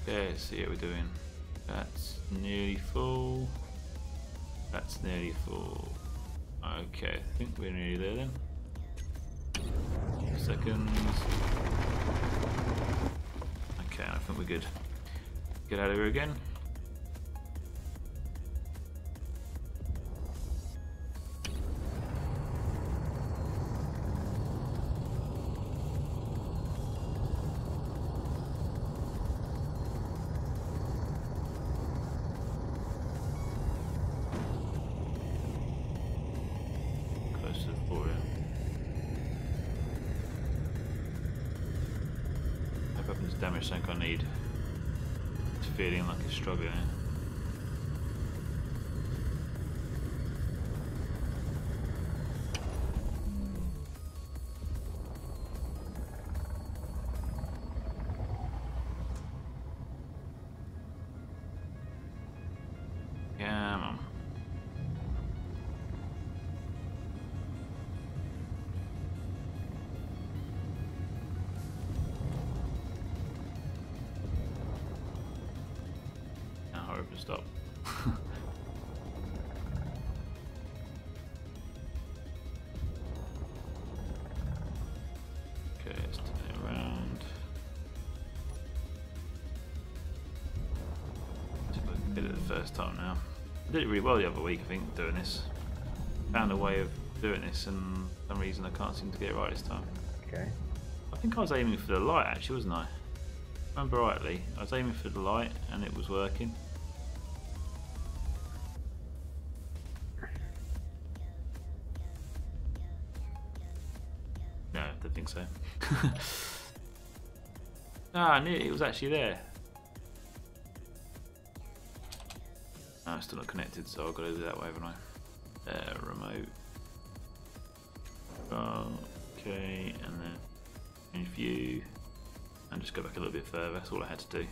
Okay, let's see how we're doing. That's nearly full. That's nearly full. Okay, I think we're nearly there then. 2 seconds. Okay, I think we're good. Get out of here again. Damage tank I need. It's feeling like it's struggling. Come on. Stop. Okay, let's turn it around. See if I can get it the first time now. I did it really well the other week, I think, doing this. Found a way of doing this, and for some reason I can't seem to get it right this time. Okay. I think I was aiming for the light actually, wasn't I? If I remember rightly, I was aiming for the light and it was working. No, I don't think so. Ah, I knew it was actually there. No, it's still not connected, so I've got to do it that way, haven't I? Remote. Okay, and then change view. And just go back a little bit further, that's all I had to do.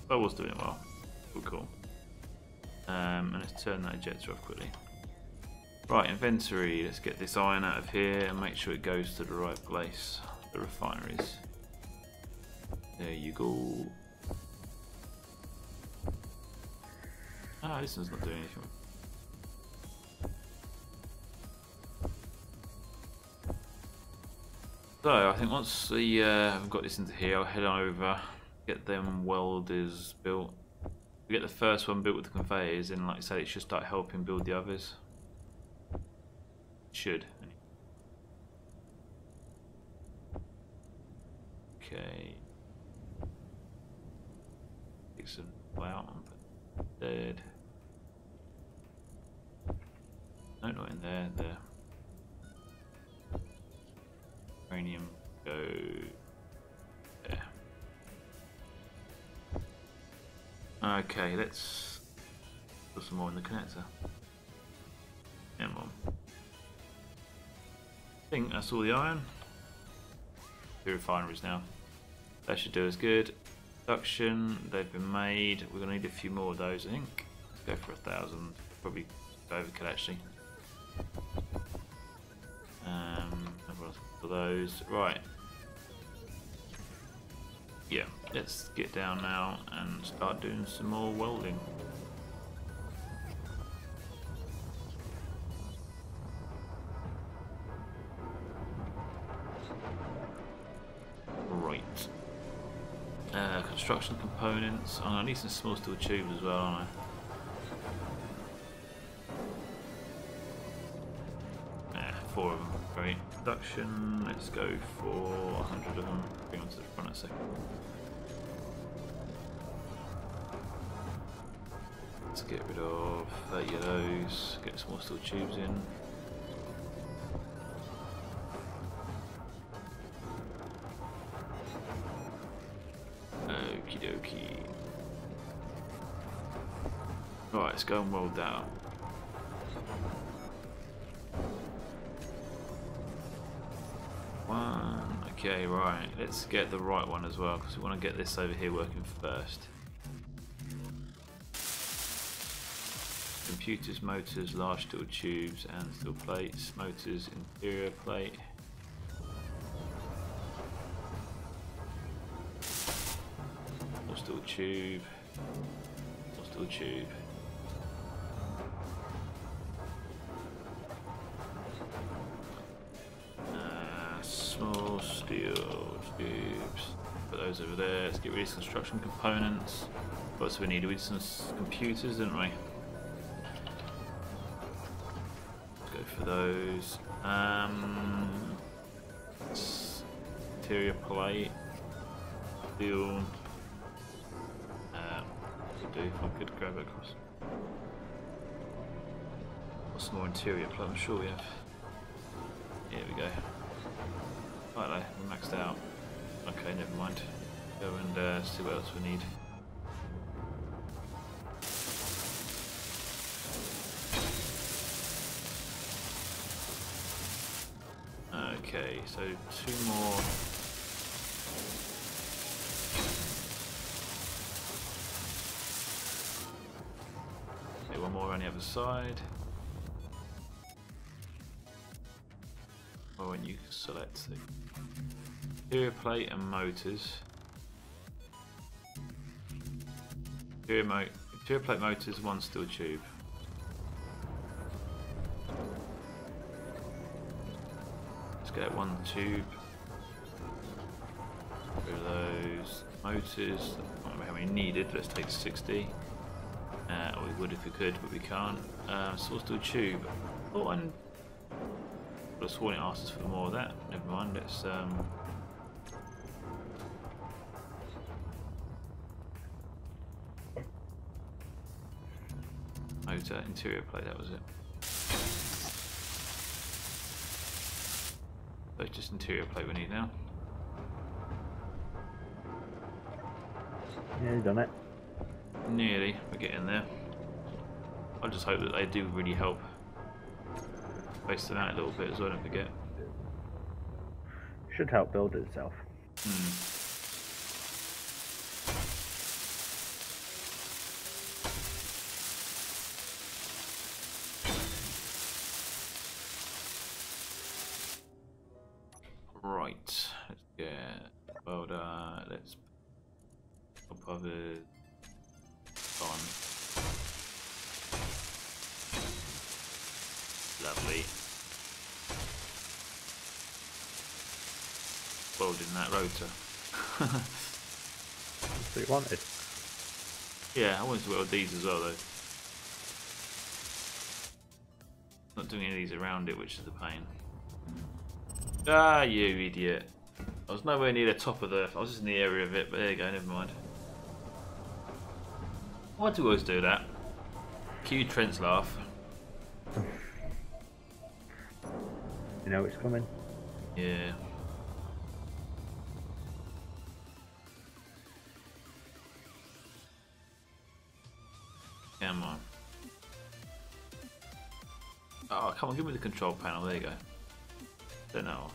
But I was doing it well. Cool. And let's turn that ejector off quickly. Right, inventory, let's get this iron out of here and make sure it goes to the right place. The refineries. There you go. Ah, this one's not doing anything. So, I think once I've got this into here, I'll head on over, get them welders built. We get the first one built with the conveyors, and like I said, it should start helping build the others. Should. Okay. Take some out and put dead. No, not in there. There. Uranium go there. Okay, let's put some more in the connector. Come on. I think that's all the iron. The refineries now. That should do us good. Production, they've been made. We're gonna need a few more of those, I think. Let's go for 1,000. Probably overkill actually. For those, right? Yeah, let's get down now and start doing some more welding. Right. Construction components. I'm gonna need some small steel tubes as well, aren't I? Four of them. Great. Production, let's go for 100 of them. Bring them to the front a second. Let's get rid of 30 of those, get some more steel tubes in. Okie dokie. Right, let's go and weld that up. Okay, right, let's get the right one as well because we want to get this over here working first. Computers, motors, large steel tubes and steel plates, motors, interior plate. More steel tube, more steel tube. Small steel tubes. Put those over there. Let's get rid of these construction components. What else do we need? We need some computers, didn't we? Let's go for those. Interior plate. Steel. Would do if I could grab it across. What's more interior plate? I'm sure we have. Here we go. Right, we're maxed out. Okay, never mind. Go and see what else we need. Okay, so 2 more. Okay, 1 more on the other side. Or when you select the interior plate and motors. Interior plate motors, 1 steel tube. Let's get 1 tube. Rid of those motors. I don't know how many needed. Let's take 60. Or we would if we could, but we can't. Small steel tube. Oh, and I sworn it asked us for more of that. Never mind. Let's motor interior plate. That was it. So it's just interior plate we need now. Yeah, you've done it. Nearly. We're getting there. I just hope that they do really help. Space them out a little bit as well, don't forget. Should help build itself. Right, let's get welder, let's pop over on. Lovely. Welding that rotor. That's what you wanted. Yeah, I wanted to weld these as well though. Not doing any of these around it, which is a pain. Ah, you idiot. I was nowhere near the top of the... I was just in the area of it, but there you go, never mind. Why do you always do that? Cue Trent's laugh. You know it's coming. Yeah. Come on. Oh, come on, give me the control panel. There you go. Turn that off.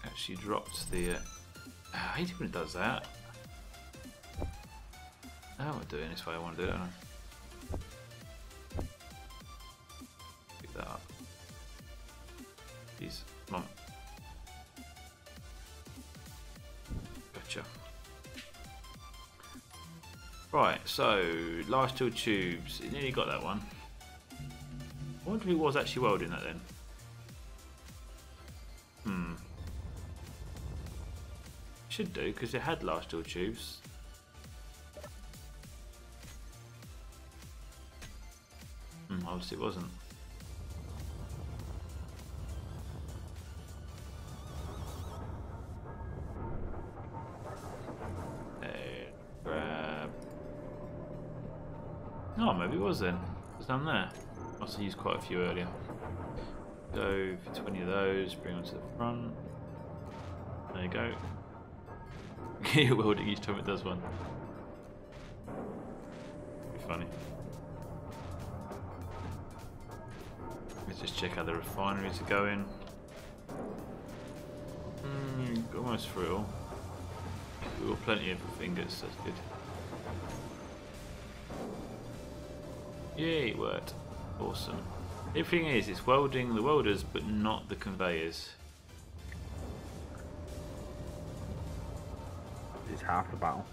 Actually dropped the... I hate it when it does that. I don't want to do it this way. I want to do it, don't I? Pick that up. Please, come on. Gotcha. Right, so large steel tubes. It nearly got that one. I wonder if he was actually welding that then. Should do, because it had large steel tubes. Obviously it wasn't. Grab. Oh, maybe it was then. It was down there. Must have used quite a few earlier. Go for 20 of those, bring them to the front. There you go. You're welding each time it does one. Be funny. Let's just check how the refineries are going. Almost through it all. We've got plenty of fingers, that's good. Yay, it worked. Awesome. The thing is, it's welding the welders, but not the conveyors. It's half the battle.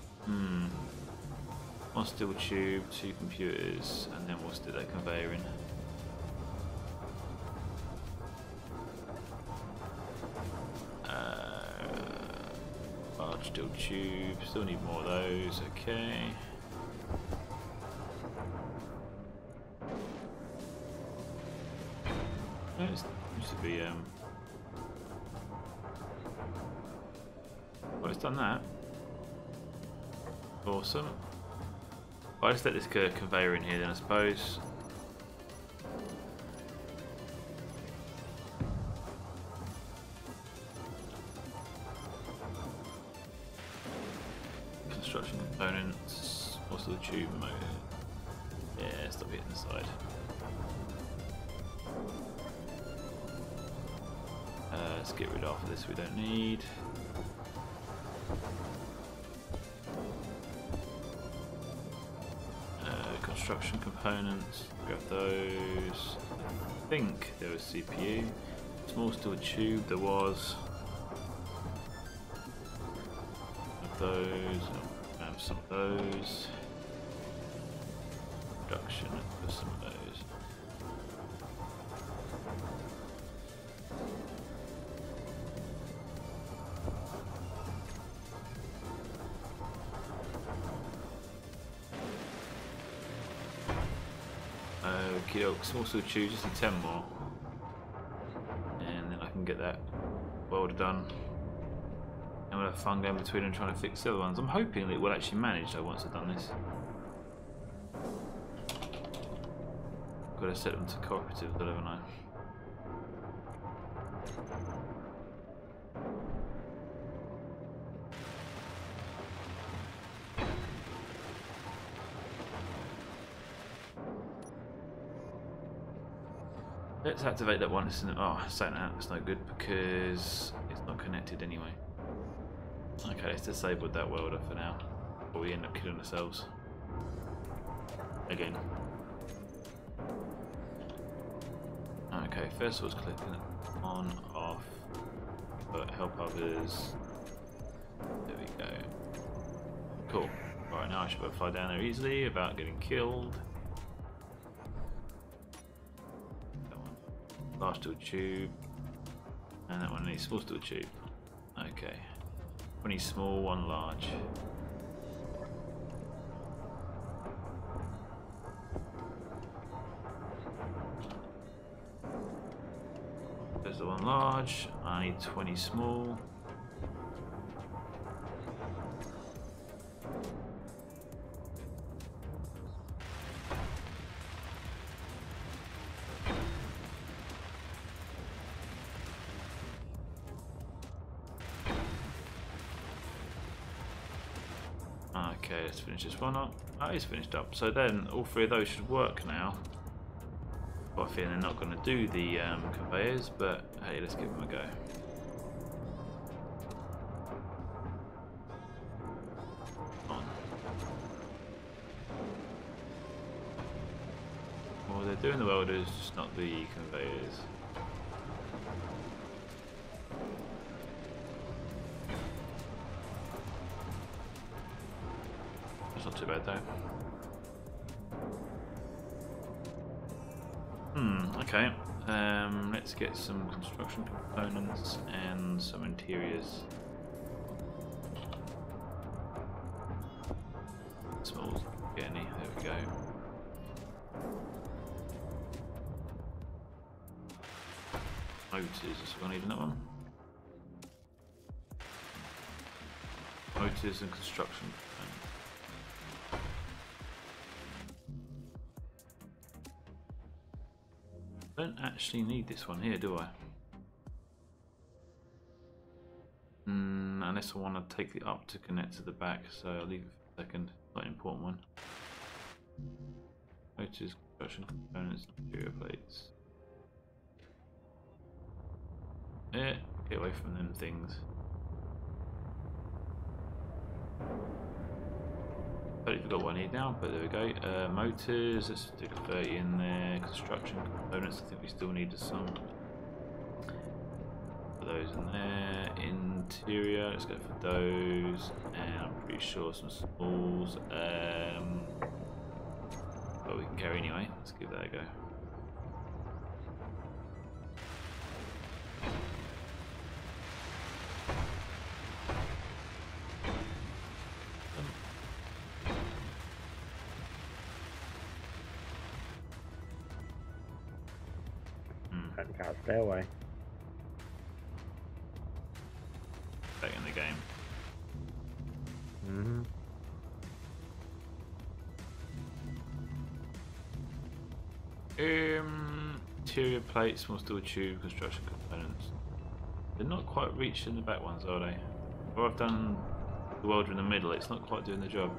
One steel tube, 2 computers, and then we'll stick that conveyor in. Large steel tube, still need more of those, okay. It used to be, well, it's done that. Awesome. I'll just let this conveyor in here then, I suppose. Construction components. What's the tube motor? Yeah, stop hitting the side. Let's get rid of this we don't need. Construction components, grab those. I think there was CPU. Small steel tube, there was. Those, grab some of those. Production, for some of those. Okie small steel tube, just need 10 more. And then I can get that welder done. And we'll have fun going between and trying to fix the other ones. I'm hoping that it will actually manage though once I've done this. Got to set them to cooperative, haven't I? Let's activate that one. Oh, saying that, that's no good because it's not connected anyway. Okay, let's disable that welder for now, or we end up killing ourselves again. Okay, first of all, clicking on, off, but help others. There we go. Cool. Right, now I should be able to fly down there easily without getting killed. Large steel tube, and that one needs small steel tube. Okay, 20 small, 1 large. There's the 1 large. I need 20 small. Okay, let's finish this one up. Oh, it's finished up. So then all three of those should work now. Well, I feel they're not going to do the conveyors, but hey, let's give them a go. On. Well, they're doing the welders, just not the conveyors. That's not too bad though. Okay. Let's get some construction components and some interiors. Smalls, get any? There we go. Motors, is we need another one. Motors and construction components. I don't actually need this one here, do I? Unless I want to take it up to connect to the back, so I'll leave it for a second. Not an important one. Motors, construction components, interior plates. Yeah, get away from them things. Totally forgot what I need now, but there we go. Motors, let's stick a 30 in there. Construction components, I think we still need some. Put those in there. Interior, let's go for those. And I'm pretty sure some smalls. But we can carry anyway. Let's give that a go. Can't stay away. Back in the game. Interior plates, small steel tube, construction components. They're not quite reaching the back ones, are they? Or I've done the welder in the middle, it's not quite doing the job.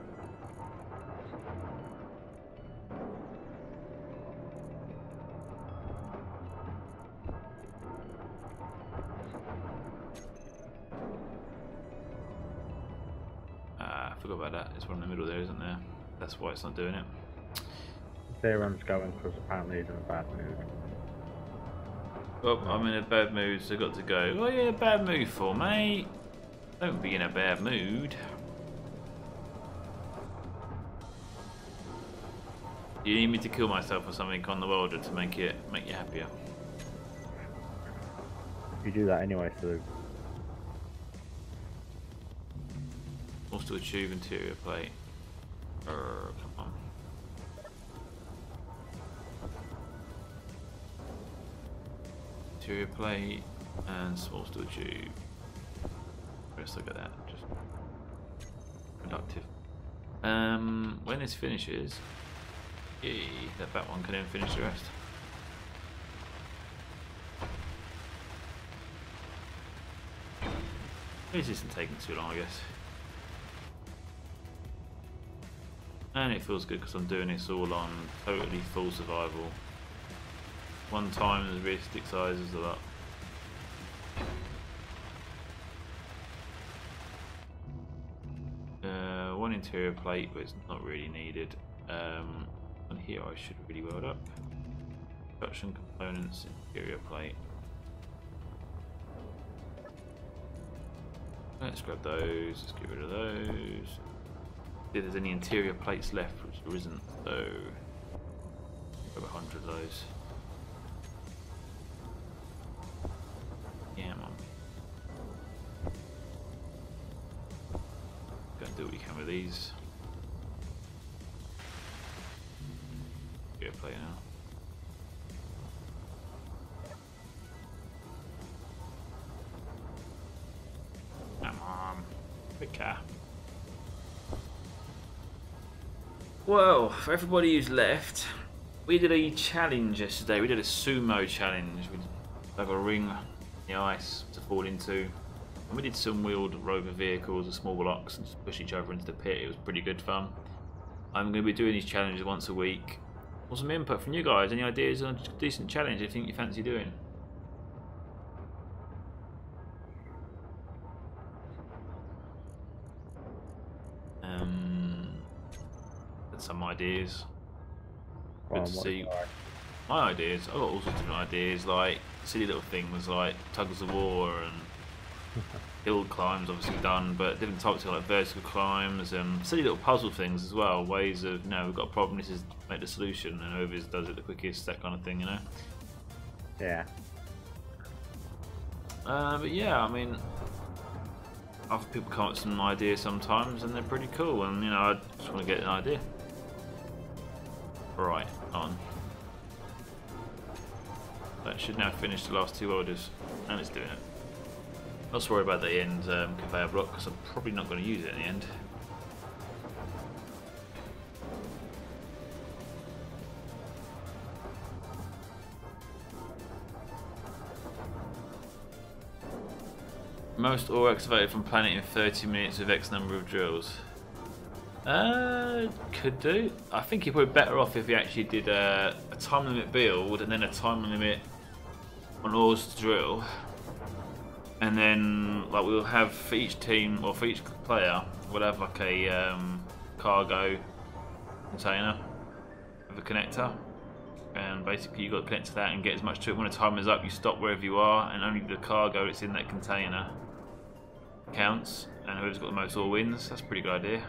I forgot about that. It's one in the middle there, isn't there? That's why it's not doing it. Theorem's going because apparently he's in a bad mood. Well, I'm in a bad mood, so I've got to go. What are you in a bad mood for, mate? Don't be in a bad mood. You need me to kill myself or something on the welder to make you happier. You do that anyway, so Also a tube interior plate. Come on. Interior plate and small steel tube. Let's look at that. Just productive. When this finishes, yay, that back one can then finish the rest. This isn't taking too long, I guess. And it feels good because I'm doing this all on totally full survival. 1 time as realistic sizes a lot. One interior plate, but it's not really needed. On here I should really weld up. Production components, interior plate. Let's grab those, let's get rid of those. See if there's any interior plates left, which there isn't, so grab 100 of those. Yeah, man. Go and do what you can with these. Interior plate now. Come on, quicker. Well, for everybody who's left, we did a challenge yesterday. We did a sumo challenge. We dug a ring in the ice to fall into. And we did some wheeled rover vehicles with small blocks and just push each other into the pit. It was pretty good fun. I'm going to be doing these challenges once a week. Want some input from you guys? Any ideas on a decent challenge you think you fancy doing? Some ideas. Good to see. My ideas, I've got all sorts of different ideas, like silly little things like tugs of war and hill climbs, obviously done, but different types of like vertical climbs and silly little puzzle things as well. Ways of, you know, we've got a problem, this is make the solution, and whoever does it the quickest, that kind of thing, you know. Yeah. But yeah, I mean, other people come up with some ideas sometimes, and they're pretty cool. And you know, I just want to get an idea. Right, on. That should now finish the last 2 welders, and it's doing it. Not to worry about the end conveyor block, because I'm probably not going to use it in the end. Most ore excavated from planet in 30 minutes with X number of drills. Could do. I think you're probably better off if you actually did a time limit build and then a time limit on ores to drill, and then like we'll have for each team or for each player, we'll have like a cargo container with a connector, and basically you got to connect to that and get as much to it. When the timer is up, you stop wherever you are, and only the cargo that's in that container counts, and whoever's got the most ore wins. That's a pretty good idea.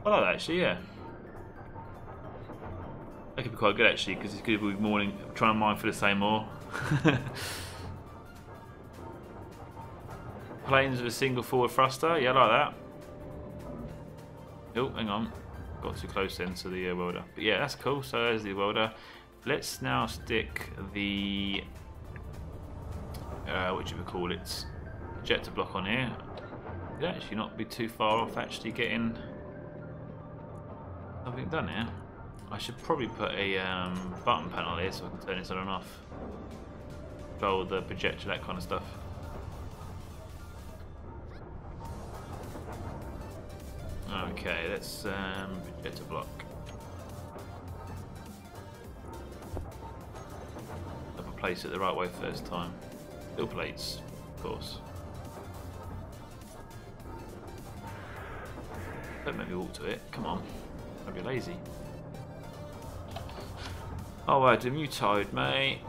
I like that actually, yeah. That could be quite good actually, because it's good with morning trying to mine for the same ore. Planes with a single forward thruster, yeah, I like that. Oh, hang on, got too close then to the welder. But yeah, that's cool. So there's the welder. Let's now stick the what do we call it? Projector block on here. It'd actually not be too far off actually getting something done here. I should probably put a button panel here so I can turn this on and off. Control the projector, that kind of stuff. Okay, let's projector block. Have to place it the right way first time. Steel plates, of course. Don't make me walk to it. Come on. Don't be lazy. Oh, Adam, you tired, mate?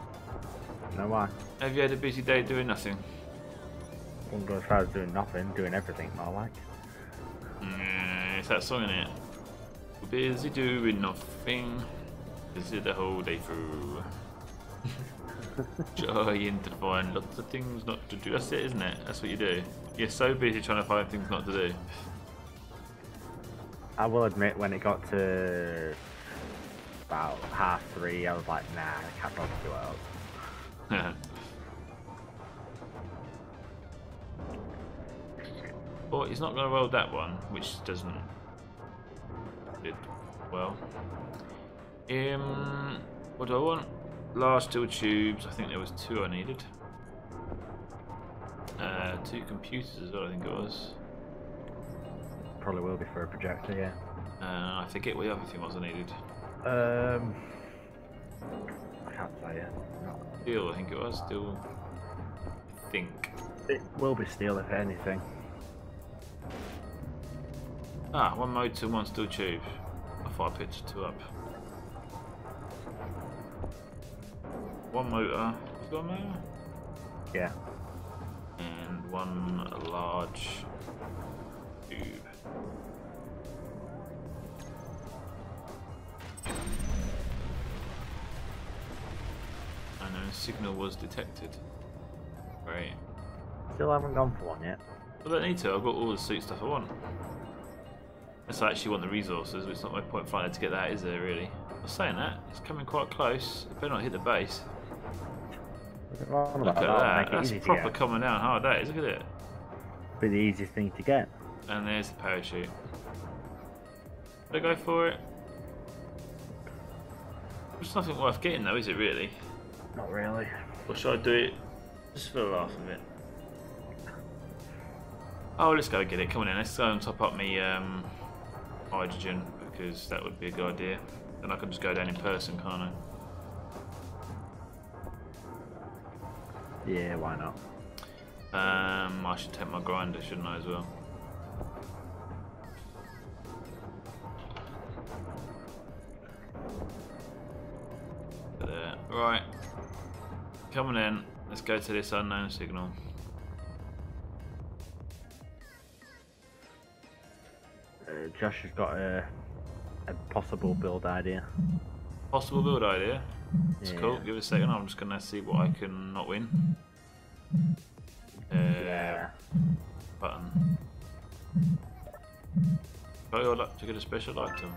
No, why? Have you had a busy day doing nothing? I'm going to try doing nothing, doing everything, more like. It's that song, isn't it? Busy doing nothing. Busy the whole day through. Trying to find lots of things not to do. That's it, isn't it? That's what you do. You're so busy trying to find things not to do. I will admit, when it got to about 3:30, I was like, nah, I can't bother to do else. Well, he's not going to weld that one, which doesn't did well. What do I want? Large steel tubes. I think there was 2 I needed. 2 computers as well, I think it was. Probably will be for a projector, yeah. I forget what the other thing was I needed. I can't tell you. Steel, I think it was. Steel. I think. It will be steel, if anything. Ah, 1 motor and 1 steel tube. I thought I picked 2 up. 1 motor. Is it 1 motor? Yeah. And 1 large tube. And a signal was detected. Great. Still haven't gone for one yet. I don't need to, I've got all the suit stuff I want. Unless I actually want the resources, which is not my point flying to get that, is there really? I was saying that, it's coming quite close. It better not hit the base. Look at that, that's proper coming down hard, that is, look at it. Be the easiest thing to get. And there's the parachute. Should I go for it? It's nothing worth getting though, is it really? Not really. Or should I do it just for the laugh of it? Oh, let's go get it. Come on in. Let's go and top up me hydrogen, because that would be a good idea. Then I can just go down in person, can't I? Yeah, why not? I should take my grinder, shouldn't I, as well? There. Right. Coming in. Let's go to this unknown signal. Josh has got a possible build idea. Possible build idea? It's Yeah. cool. Give it a second. I'm just going to see what I can not win. Yeah. Button. Oh, your luck to get a special item.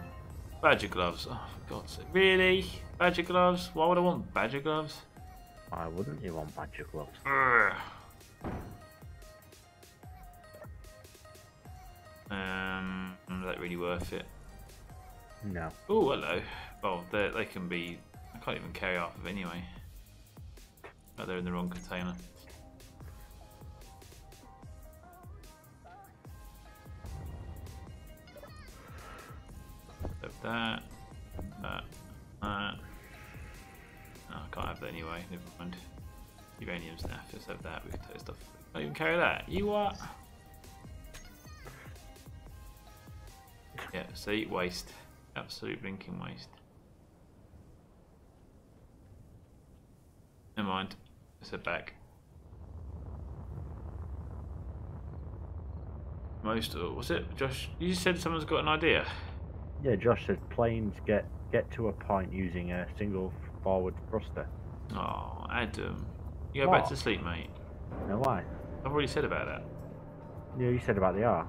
Badger gloves. Oh, for God's sake. Really? Badger gloves? Why would I want badger gloves? Why wouldn't you want badger gloves? Ugh. Is that really worth it? No. Oh, hello. Well, they can be. I can't even carry half of it anyway. Oh, they're in the wrong container. That. No, I can't have that anyway. Never mind. Uranium snaff. Let's have that. We can take stuff. Can't even carry that. You what? Yeah, see, waste. Absolute blinking waste. Never mind. Let's head back. What's it, Josh? You said someone's got an idea. Yeah, Josh says planes get to a point using a single forward thruster. Oh, Adam. You go What? back to sleep, mate. No, why? I've already said about that. Yeah, you said about the R.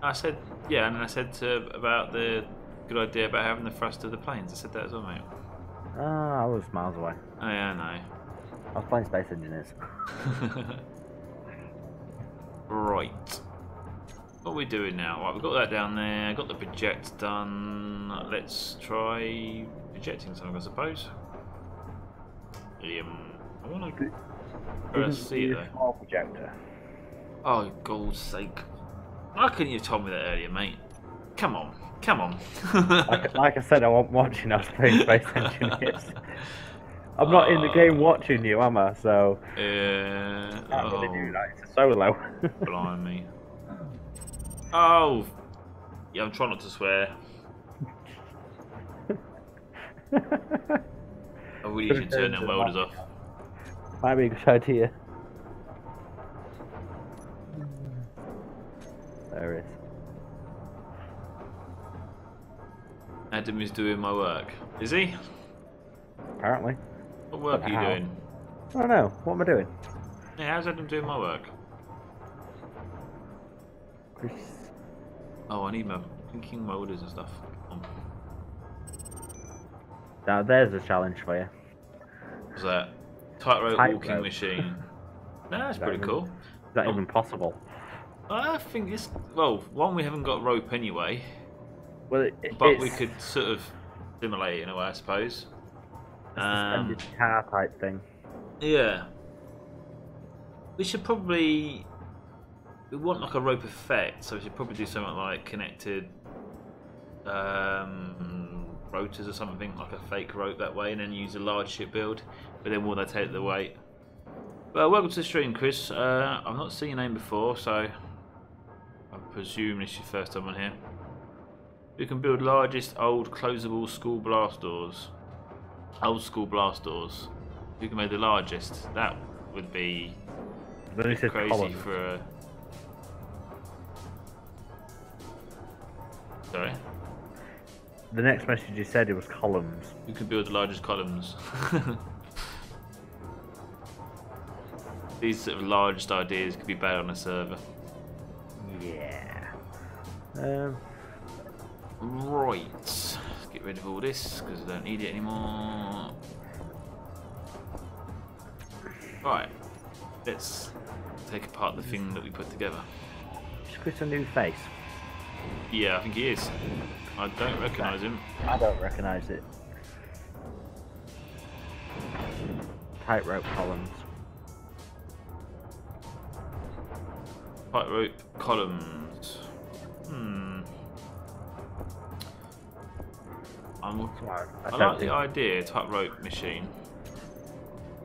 I said, yeah, and then I said about the good idea about having the thrust of the planes. I said that as well, mate. Ah, I was miles away. Oh, yeah, I I was playing Space Engineers. know. Right. What are we doing now? Right, we've got that down there. Got the project done. Let's try projecting something, I suppose. I want to see it though. Small projector. Oh, God's sake. Why couldn't you have told me that earlier, mate? Come on. Come on. like I said, I wasn't watching. I was playing Space Engineers. I'm not in the game watching you, am I? So Yeah. I can't really do that. It's a solo. Blimey. Oh. Yeah, I'm trying not to swear. I really should turn them welders off. Might be a good idea. There it is. Adam is doing my work. Is he? Apparently. What work are you doing? I don't know. What am I doing? Yeah, how's Adam doing my work? Chris. Oh, I need my thinking welders and stuff. Now there's a challenge for you. What's that? Tightrope walking Tightrope. machine. No, that's pretty cool. Is that even possible? I think it's... Well, one, we haven't got rope anyway. Well, But we could sort of simulate it in a way, I suppose. Suspended car type thing. Yeah. We should probably... We want like a rope effect, so we should probably do something like connected rotors or something, like a fake rope that way, and then use a large ship build, but then will they take the weight? Well, welcome to the stream, Chris. I've not seen your name before, so I presume this is your first time on here. We can build largest old closable school blast doors. Old school blast doors. Who can make the largest? That would be crazy for a... Sorry? The next message you said it was columns. Who can build the largest columns? These sort of largest ideas could be bad on a server. Yeah. Right. Let's get rid of all this because I don't need it anymore. Right. Let's take apart the thing that we put together. Is Chris a new face? Yeah, I think he is. I don't recognise him. I don't recognise it. Tightrope columns. Tightrope columns. I like the idea, tightrope machine.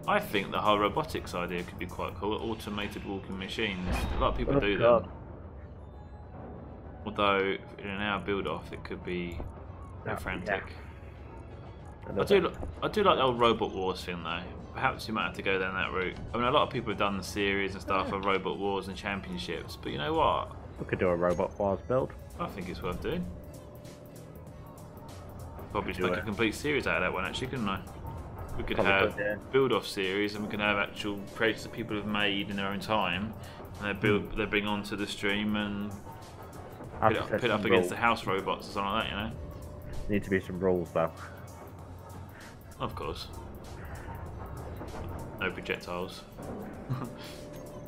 I think the whole robotics idea could be quite cool. Automated walking machines. A lot of people do them. Although in our build off, it could be frantic. Yeah. I do like the old Robot Wars thing though. Perhaps you might have to go down that route. I mean, a lot of people have done the series and stuff of Robot Wars and Championships, but you know what? We could do a Robot Wars build. I think it's worth doing. Probably just make a complete series out of that one, actually, couldn't I? We could have build-off series, and we can have actual creators that people have made in their own time, and they bring onto the stream and put it up against the house robots or something like that, you know. Need to be some rules though. Of course. No projectiles.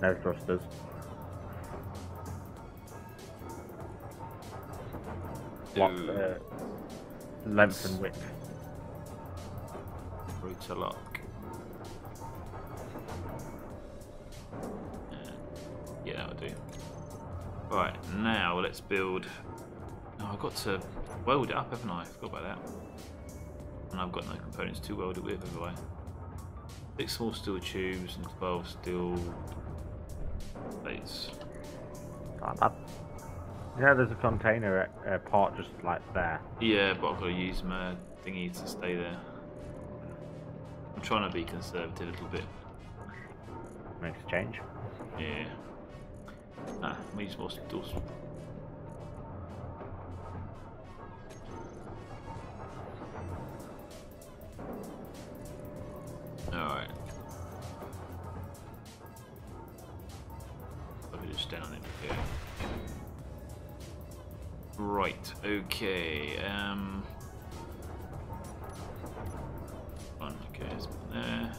No thrusters. Length and width. Route to lock. Yeah, that'll do. Right, now let's build. Oh, I've got to weld it up, haven't I? Forgot about that. And I've got no components to weld it with, have I? 6 small steel tubes and 12 steel plates. Yeah, there's a container part just like there. Yeah, but I've got to use my thingy to stay there. I'm trying to be conservative a little bit. Makes a change. Yeah. Ah, we use more stools. Alright. Probably just stand on it. Okay. Right, okay. Okay, it's been there.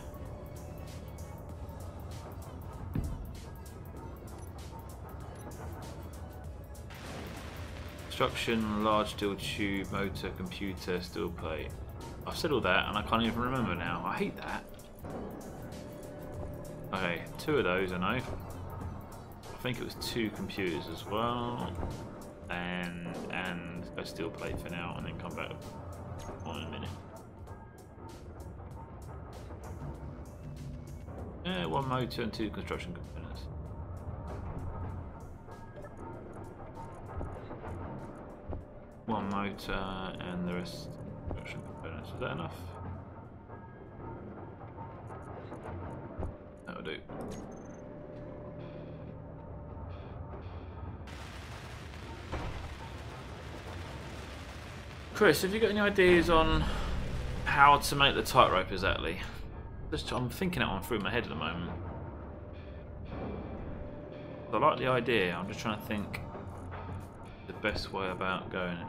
Construction, large steel tube, motor, computer, steel plate. I've said all that and I can't even remember now. I hate that. Okay, 2 of those I know. I think it was 2 computers as well. And a steel plate for now, and then come back on in a minute. Yeah, 1 motor and 2 construction components. One motor and the rest construction components. Is that enough? That'll do. Chris, have you got any ideas on how to make the tightrope exactly? I'm thinking it on through my head at the moment. I like the idea, I'm just trying to think the best way about going it.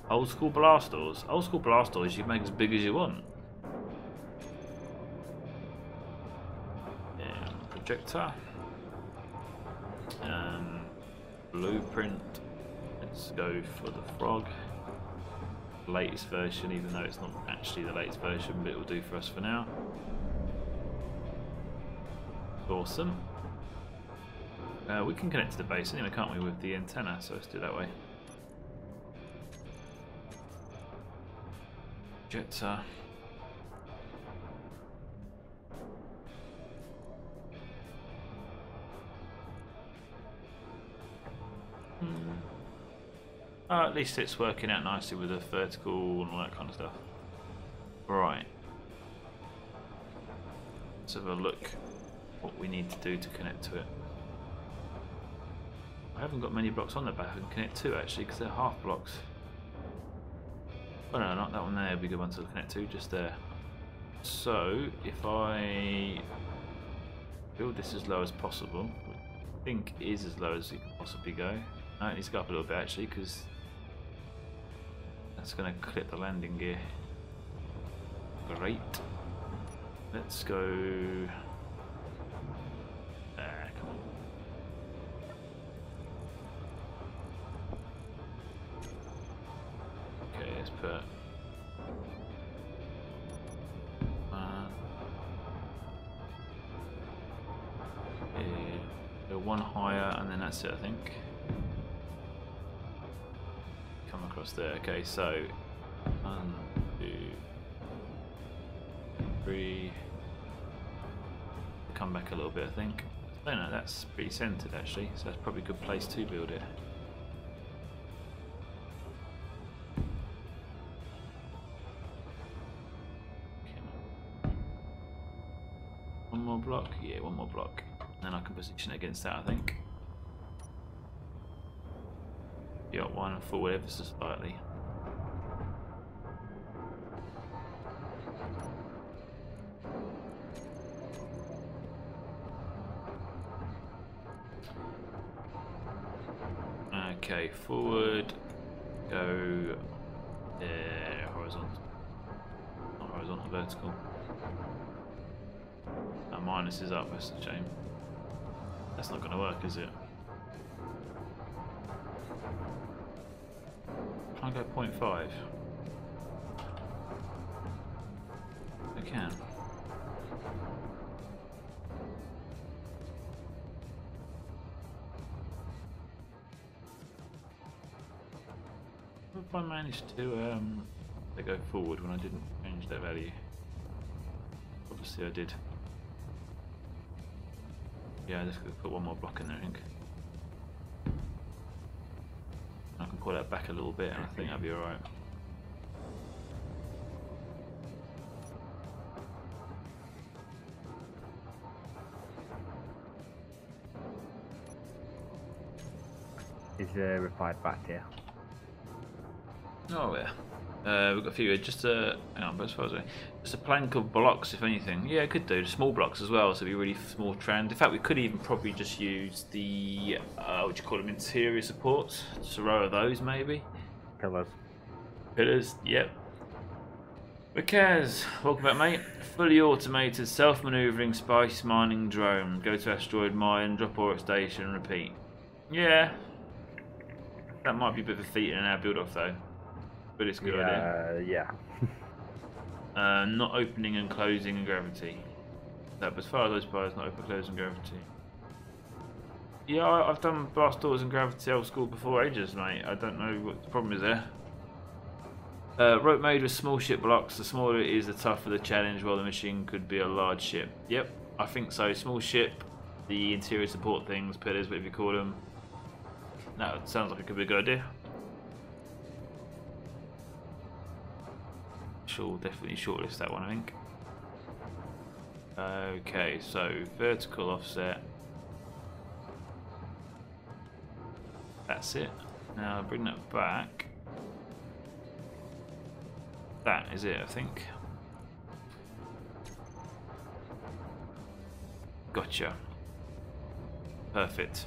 Old school blast doors. Old school blast doors you can make as big as you want. And projector. Blueprint. Let's go for the frog. Latest version, even though it's not actually the latest version, but it will do for us for now. Awesome. We can connect to the base anyway, can't we, with the antenna? So let's do it that way. Projector. At least it's working out nicely with the vertical and all that kind of stuff. Right. Let's have a look what we need to do to connect to it. I haven't got many blocks on the back. I can connect to actually because they're half blocks. Oh no, not that one there. It'll be a good one to connect to, just there. So if I build this as low as possible, which I think is as low as it can possibly go. No, it needs to go up a little bit actually because that's going to clip the landing gear. Great. Let's go. Come on. Okay, let's put. one higher, and then that's it, I think. Come across there. Okay, so 1, 2, 3. Come back a little bit, I think. I don't know, that's pretty centered actually, so that's probably a good place to build it. One more block? Yeah, one more block. Then I can position it against that, I think. Yeah, one forward ever so slightly. Okay, forward, go there, horizontal. Not horizontal, vertical. That minus is up, that's a shame. That's not going to work, is it? Try and go 0.5. I can. If I managed to go forward when I didn't change that value. Obviously I did. Yeah, just gonna put one more block in there, I think. I can pull that back a little bit and I think that'll be alright. Is replied back here. Oh yeah. We've got a few. Just hang on, but as far as just a plank of blocks, if anything. Yeah, could do small blocks as well. So it'd be really small trend. In fact, we could even probably just use the what do you call them, interior supports. Just a row of those, maybe. Pillars. Pillars. Yep. Mikaz, welcome back, mate. Fully automated, self-maneuvering spice mining drone. Go to asteroid mine, drop ore at station, and repeat. Yeah. That might be a bit of a feat in our build-off though. But it's a good idea. Yeah. Not opening and closing in gravity. No, but as far as those bars, not open, closing gravity. Yeah, I've done blast doors and gravity old school before ages, mate. I don't know what the problem is there. Rope made with small ship blocks. The smaller it is, the tougher the challenge, while the machine could be a large ship. Yep, I think so. Small ship, the interior support things, pillars, whatever you call them. That sounds like it could be a good idea. She'll definitely shortlist that one, I think. Okay, so vertical offset. That's it. Now bring that back. That is it, I think. Gotcha. Perfect.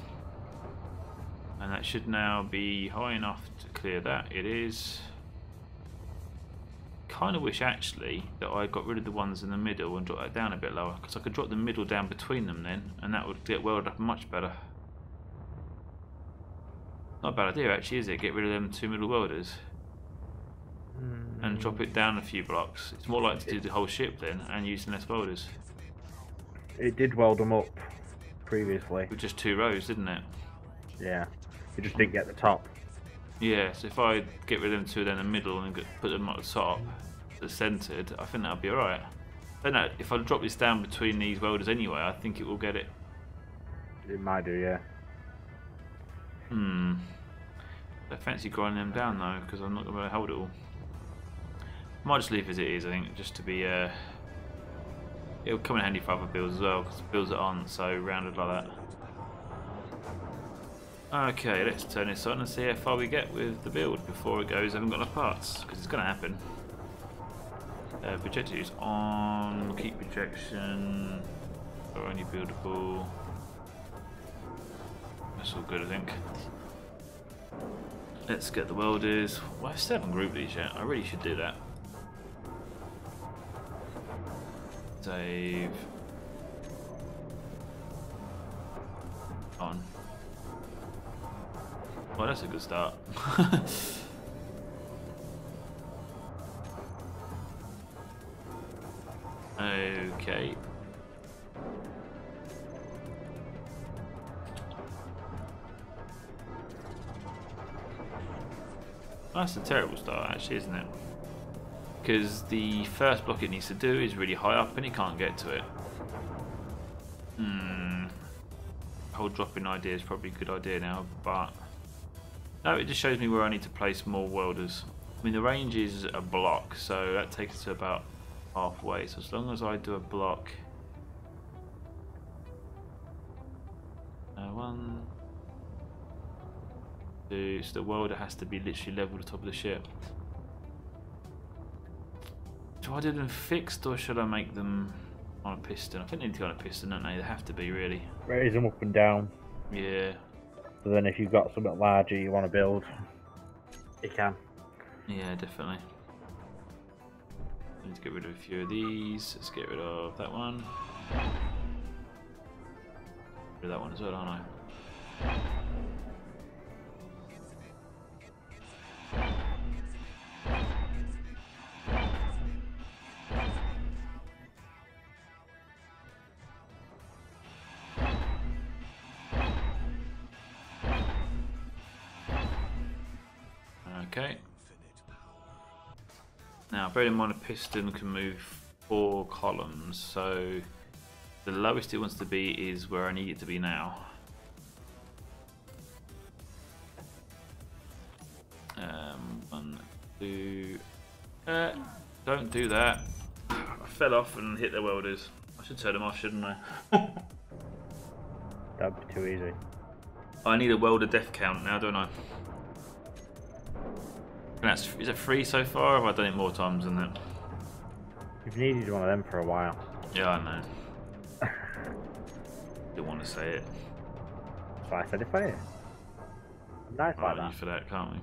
And that should now be high enough to clear that. It is. Kind of wish actually that I got rid of the ones in the middle and dropped that down a bit lower, because I could drop the middle down between them then, and that would get welded up much better. Not a bad idea actually, is it? Get rid of them 2 middle welders and drop it down a few blocks. It's more likely to do the whole ship then and using less welders. It did weld them up previously. With just 2 rows, didn't it? Yeah. You just didn't get the top. Yeah, so if I get rid of them 2 down the middle and put them at the top, they're centered, I think that'll be alright. But no, if I drop this down between these welders anyway, I think it will get it. It might do, yeah. I fancy grinding them down though, because I'm not going to hold it all. Might just leave as it is, I think, just to be. It'll come in handy for other builds as well, because the builds that aren't so rounded like that. Okay, let's turn this on and see how far we get with the build before it goes. I haven't got enough parts, because it's going to happen. Projector is on, keep projection, or only buildable. That's all good, I think. Let's get the welders. Well, I still haven't grouped these yet. I really should do that. Save. On. Well, that's a good start. Okay. That's a terrible start, actually, isn't it? Because the first block it needs to do is really high up and it can't get to it. Whole dropping idea is probably a good idea now, but no, it just shows me where I need to place more welders. I mean, the range is a block, so that takes us to about halfway. So as long as I do a block, 1, 2, so the welder has to be literally level with the top of the ship. Do I do them fixed or should I make them on a piston? I think they need to go on a piston, don't they? They have to be, really. Raise them up and down. Yeah. So then if you've got something larger you want to build, you can. Yeah, definitely. I need to get rid of a few of these. Let's get rid of that one. Rid of that one as well, aren't I? Okay. Now, bear in mind a piston can move 4 columns, so the lowest it wants to be is where I need it to be now. One, two. Don't do that. I fell off and hit the welders. I should turn them off, shouldn't I? That'd be too easy. I need a welder death count now, don't I? And is it 3 so far, or have I done it more times than that? You've needed one of them for a while. Yeah, I know. Didn't want to say it. That's why I said it for you. Nice like that. For that, can't we?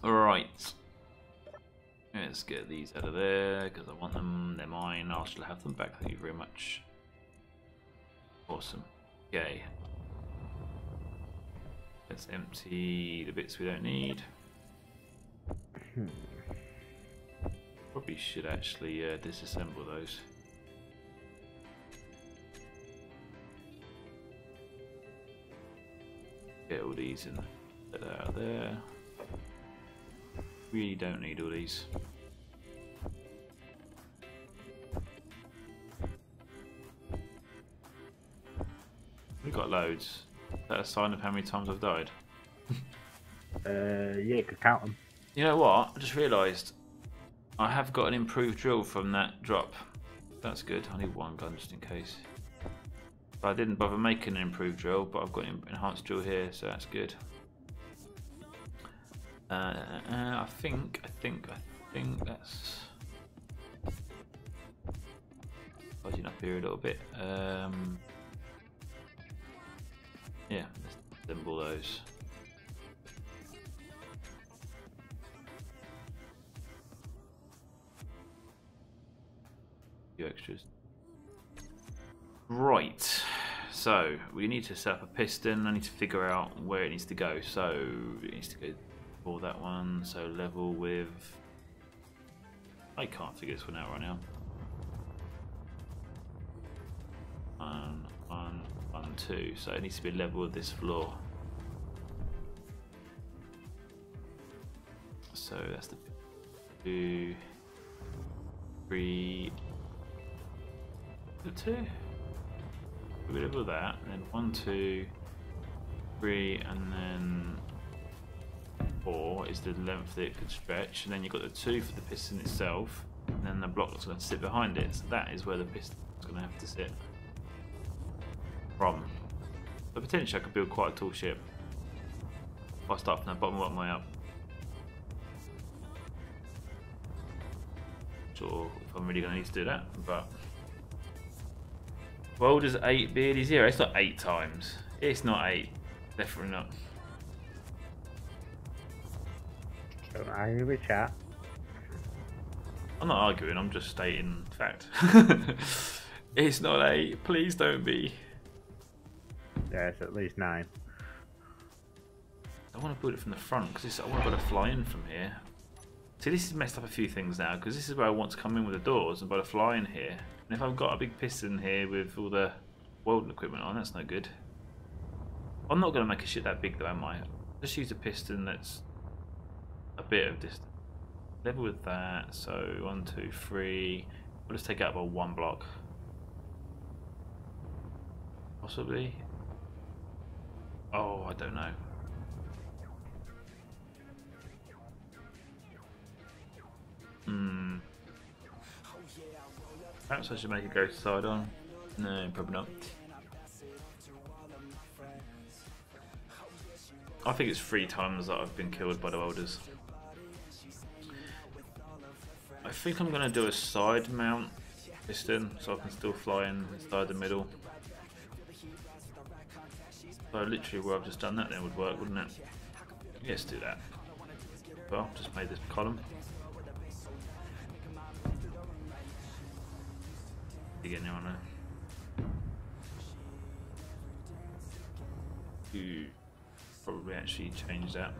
Alright. Let's get these out of there, because I want them. They're mine. I shall have them back. Thank you very much. Awesome. Okay. Let's empty the bits we don't need. Probably should actually disassemble those. Get all these in. Get that out of there. Really don't need all these. We've got loads. Is that a sign of how many times I've died? Yeah, you could count them. You know what? I just realised I have got an improved drill from that drop. That's good. I need one gun just in case. But I didn't bother making an improved drill, but I've got an enhanced drill here, so that's good. I think that's budging up here a little bit. Yeah, let's assemble those. A few extras. Right, so we need to set up a piston. I need to figure out where it needs to go. So it needs to go for that one. So level with. I can't figure this one out right now. 1, 2. So it needs to be level with this floor. So that's the 2, 3, the 2. We're level with that, and then 1, 2, 3, and then 4 is the length that it could stretch, and then you've got the 2 for the piston itself, and then the block that's going to sit behind it. So that is where the piston is going to have to sit from. But potentially I could build quite a tall ship if I start from the bottom, work my way up. Sure, if I'm really going to need to do that, but welders 8, Beardie 0. It's not 8 times. It's not 8. Definitely not. Don't argue with chat. I'm not arguing. I'm just stating fact. It's not 8. Please don't be. Yeah, it's at least 9. I want to build it from the front because I want to be able to fly in from here. See, this has messed up a few things now because this is where I want to come in with the doors and be able to fly in here. And if I've got a big piston here with all the welding equipment on, that's no good. I'm not going to make a ship that big though, am I? Just use a piston that's a bit of distance. Level with that, so 1, 2, 3. We'll just take out about 1 block. Possibly. Oh, I don't know. Perhaps I should make a ghost side on. No, probably not. I think it's 3 times that I've been killed by the welders. I think I'm going to do a side mount piston so I can still fly inside the middle. So literally where I've just done that then would work, wouldn't it? Yes, do that. Well, just made this column. Again, you wanna probably actually change that.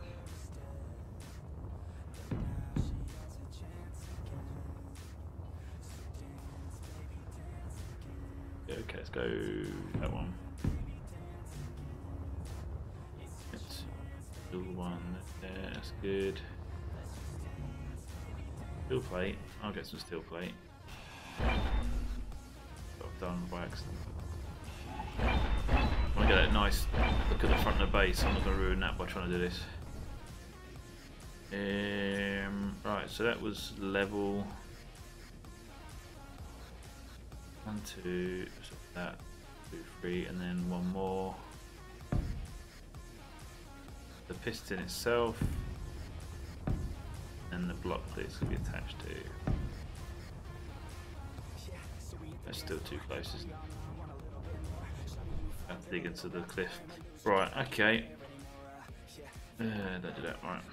Okay, let's go that one. Let's do one there, that's good. Steel plate, I'll get some steel plate. I've done by accident. I want to get that nice look at the front of the base, I'm not going to ruin that by trying to do this. Right, so that was level 1, 2, so that 2, 3, and then 1 more. The piston itself, and the block that it's going to be attached to. That's still too close, isn't it? I have to dig into the cliff. Right, okay. Don't do that, right.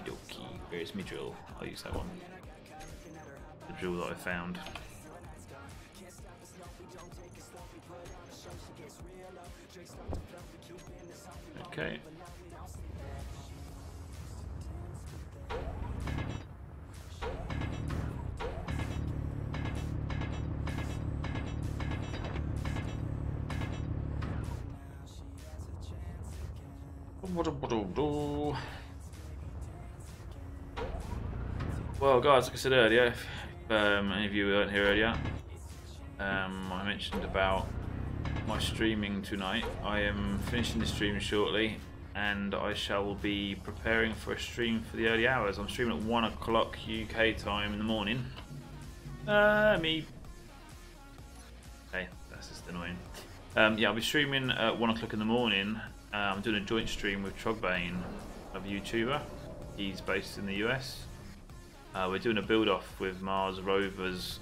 Okie, where's my drill? I'll use that one. The drill that I found. Okay. Well, guys, like I said earlier, if any of you weren't here earlier, I mentioned about my streaming tonight. I am finishing the stream shortly, and I shall be preparing for a stream for the early hours. I'm streaming at 1 o'clock UK time in the morning. Okay, that's just annoying. Yeah, I'll be streaming at 1 o'clock in the morning. I'm doing a joint stream with Trogbane, a YouTuber. He's based in the US. We're doing a build-off with Mars rovers,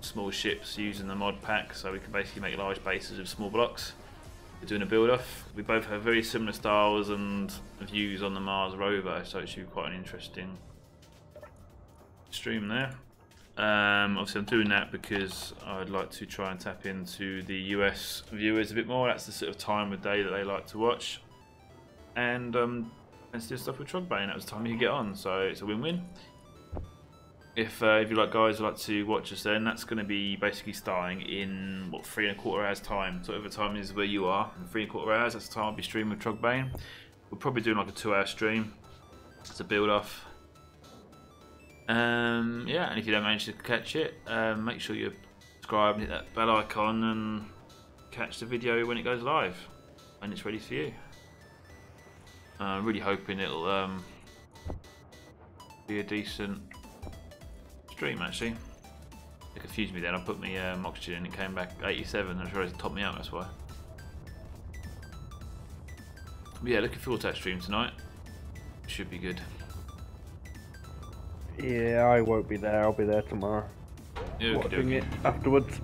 small ships using the mod pack, so we can basically make large bases with small blocks. We're doing a build-off. We both have very similar styles and views on the Mars rover, so it should be quite an interesting stream there. Obviously I'm doing that because I'd like to try and tap into the US viewers a bit more. That's the sort of time of day that they like to watch. And let's do stuff with Trogbane. That was the time you could get on, so it's a win-win. If you like guys would like to watch us then, that's going to be basically starting in, what, 3¼ hours time. So whatever time is where you are, in 3¼ hours, that's the time I'll be streaming with Trogbane. We'll probably do like a 2-hour stream. It's a build-off. Yeah, and if you don't manage to catch it, make sure you subscribe and hit that bell icon and catch the video when it goes live and it's ready for you. I'm really hoping it'll be a decent stream actually. It confused me then. I put my oxygen in and it came back 87. I'm sure it topped me out, that's why. But yeah, looking forward to that stream tonight. Should be good. Yeah, I won't be there. I'll be there tomorrow. Yeah, watching it afterwards.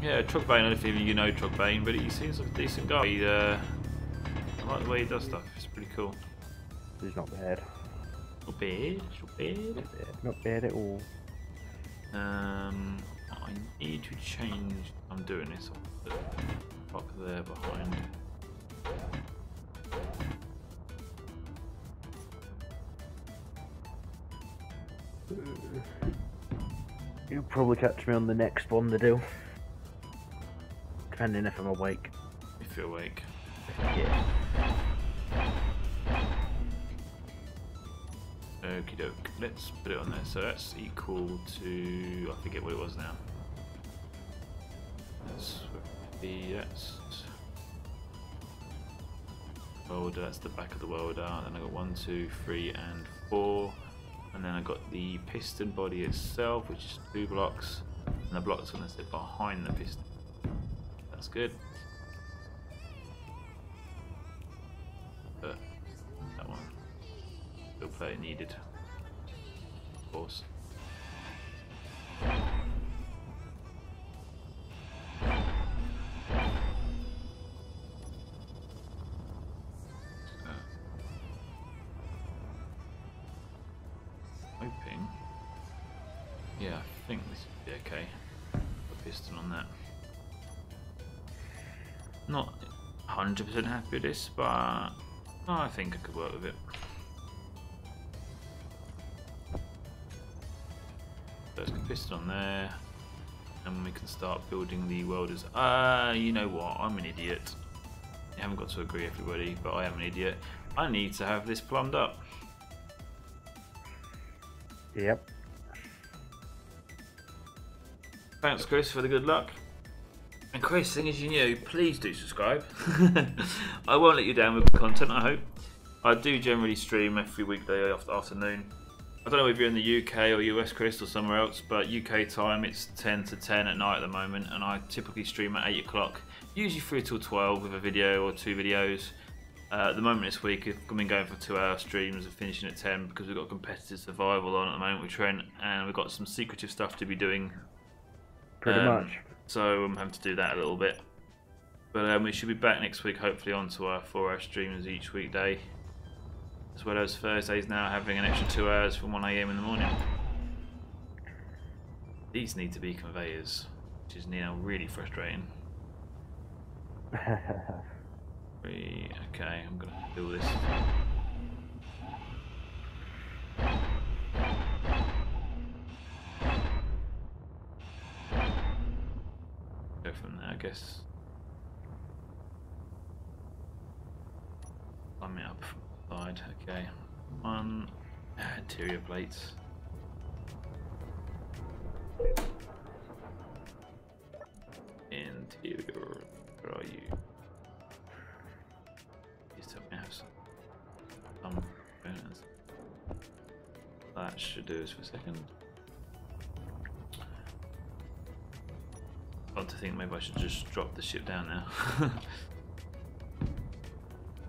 Yeah, Trogbane, I don't know if you know Trogbane, but he seems like a decent guy. I like the way he does stuff. It's pretty cool. He's not bad. Not bad. Not bad. Not bad at all. I need to change. I'm doing this. I'll put the block there behind. You'll probably catch me on the next one to do. Depending if I'm awake. If you're awake. Yeah. Okie doke. Let's put it on there. So that's equal to, I forget what it was now. That's welder, that's the back of the welder. Then I got 1, 2, 3 and 4. And then I got the piston body itself, which is 2 blocks. And the block's gonna sit behind the piston. That's good. But that one. Still plate needed. Of course. Hoping. Yeah, I think this should be okay. Put a piston on that. Not 100% happy with this, but I think I could work with it. So let's get a piston on there, and we can start building the welders. You know what? I'm an idiot. You haven't got to agree, everybody, but I am an idiot. I need to have this plumbed up. Yep. Thanks, Chris, for the good luck. And Chris, seeing as you knew, please do subscribe. I won't let you down with the content, I hope. I do generally stream every weekday afternoon. I don't know if you're in the UK or US, Chris, or somewhere else, but UK time it's 10 to 10 at night at the moment, and I typically stream at 8 o'clock, usually through till 12 with a video or 2 videos. At the moment this week, I've been going for 2-hour streams and finishing at 10 because we've got competitive survival on at the moment with Trent, and we've got some secretive stuff to be doing. Pretty much. So I'm having to do that a little bit. But we should be back next week, hopefully, onto our 4-hour streams each weekday. As well as Thursdays now having an extra 2 hours from 1 AM in the morning. These need to be conveyors, which is now really frustrating. Okay, I'm gonna do this. Go from there, I guess. Line it up from the side, okay. One, interior plates. Interior, where are you? Please tell me I have some components. That should do us for a second. I want to think maybe I should just drop the ship down now.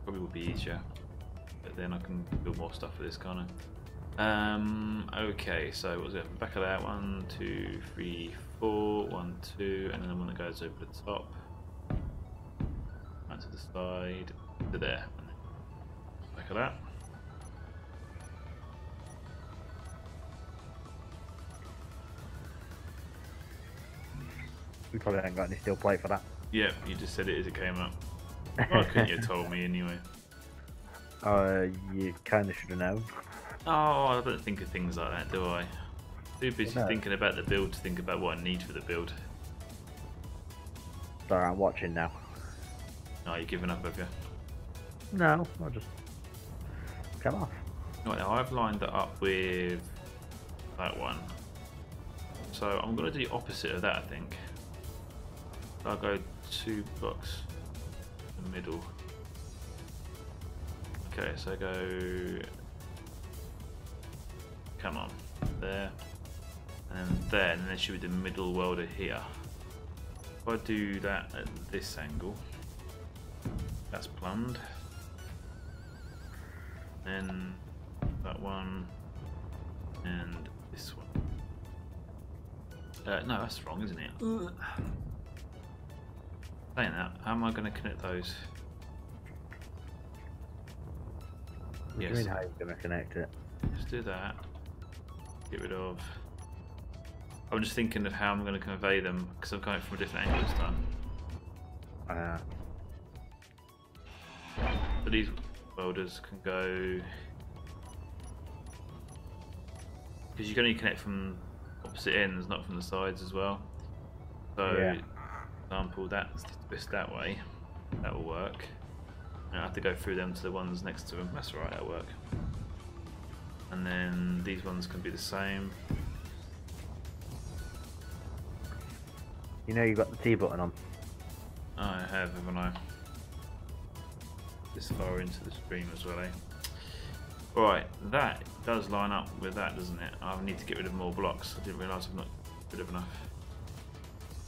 Probably would be easier, but then I can build more stuff for this, can't I? Okay, so what was it? Back of that, 1, 2, 3, 4, 1, 2, and then the one that goes over the top, and to the side, to there. Back of that. We probably haven't got any steel plate for that. Yeah, you just said it as it came up. Why couldn't you have told me anyway? You kind of should have known. Oh, I don't think of things like that, do I? Too busy thinking about the build to think about what I need for the build. Sorry, I'm watching now. No, you're giving up, have you? No, I'll just come off. Right, now I've lined that up with that one. So I'm going to do the opposite of that, I think. I'll go 2 blocks in the middle. Okay, so go, come on, there, and then there should be the middle welder here. If I do that at this angle, that's plumbed. Then that one, and this one. No, that's wrong, isn't it? Saying that, how am I going to connect those? What do you mean how you're going to connect it? Just do that. Get rid of. I'm just thinking of how I'm going to convey them because I'm coming from a different angle this time. So these welders can go, because you can only connect from opposite ends, not from the sides as well. So, Yeah. for example, that's twist that way. That will work. And I have to go through them to the ones next to them. That's alright, that'll work. And then these ones can be the same. You know you've got the T button on. I have, haven't I? This far into the stream as well, eh? Right, that does line up with that, doesn't it? I need to get rid of more blocks. I didn't realise I've not rid of enough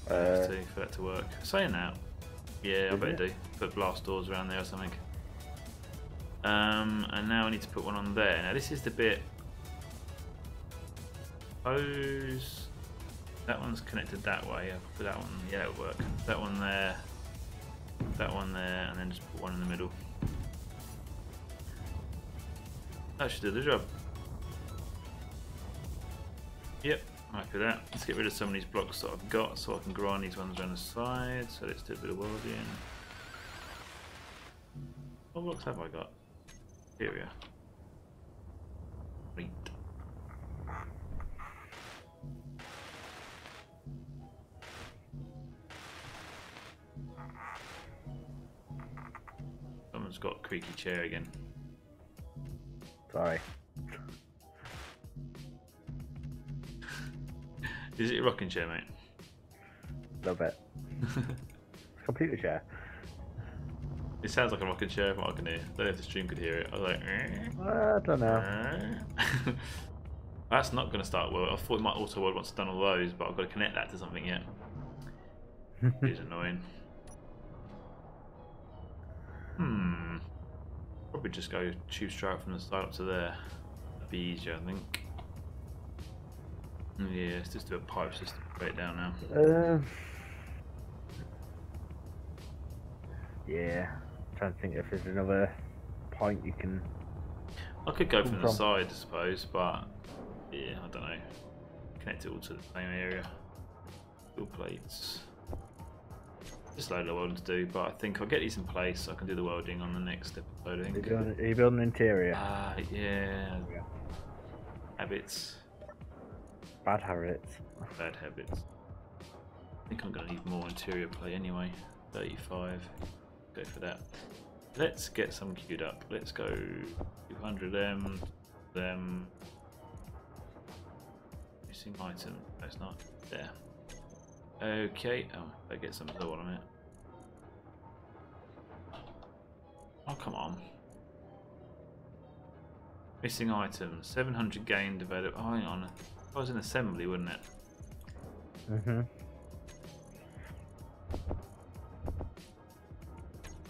for that to work. Saying that, yeah, I better do. Put blast doors around there or something. And now I need to put one on there. Now this is the bit. Suppose that one's connected that way. I'll put that one. Yeah, it'll work. That one there, and then just put one in the middle. That should do the job. Yep, I'm happy with that. Let's get rid of some of these blocks that I've got so I can grind these ones around the side. So let's do a bit of welding. What blocks have I got? Here we are. Sweet. Someone's got a creaky chair again. Sorry. Is it a rocking chair, mate? A little bit. Computer chair. It sounds like a rocking chair from what I can hear. I don't know if the stream could hear it. I was like, I don't know. That's not going to start well. I thought it might auto world once I've done all those, but I've got to connect that to something yet. It's annoying. Probably just go tube straight from the side up to there. That'd be easier, I think. Yeah, let's just do a pipe system straight down now. Yeah. I'm trying to think if there's another point you can. I could go from the side, I suppose, but yeah, I don't know. Connect it all to the same area. Steel plates. Just a load of welding to do, but I think I'll get these in place so I can do the welding on the next episode, I think. Are you building an interior? Yeah. Habits. Bad habits. Bad habits. I think I'm going to need more interior plate anyway. 35. Go for that. Let's get some queued up. Let's go 200 them. Missing item. That's not there. Okay. Oh, I get some other one on it. Oh, come on. Missing items. 700 gain developed. Oh, hang on. That was an assembly, wouldn't it? Mm-hmm.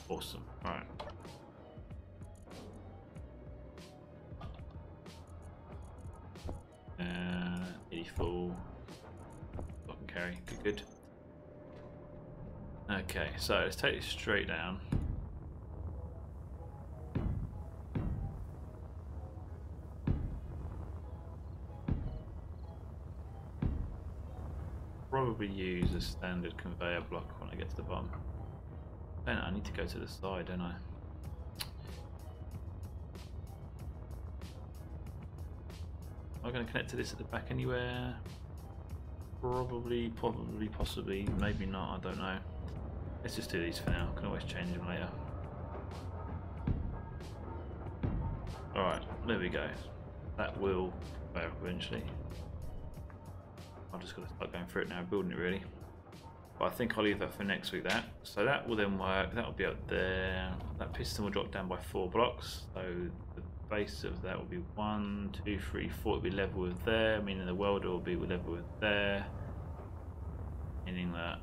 Awesome. Alright. 84. I can carry. Good. Okay, so let's take this straight down. Probably use a standard conveyor block when I get to the bottom. I need to go to the side, don't I? Am I going to connect to this at the back anywhere? Probably, possibly, maybe not, I don't know. Let's just do these for now, I can always change them later. Alright, there we go. That will work eventually. I've just got to start going through it now, building it really. But I think I'll leave that for next week, that. So that will then work, that will be up there. That piston will drop down by 4 blocks. So the base of that will be 1, 2, 3, 4, it'll be level with there, meaning the welder will be level with there. Meaning that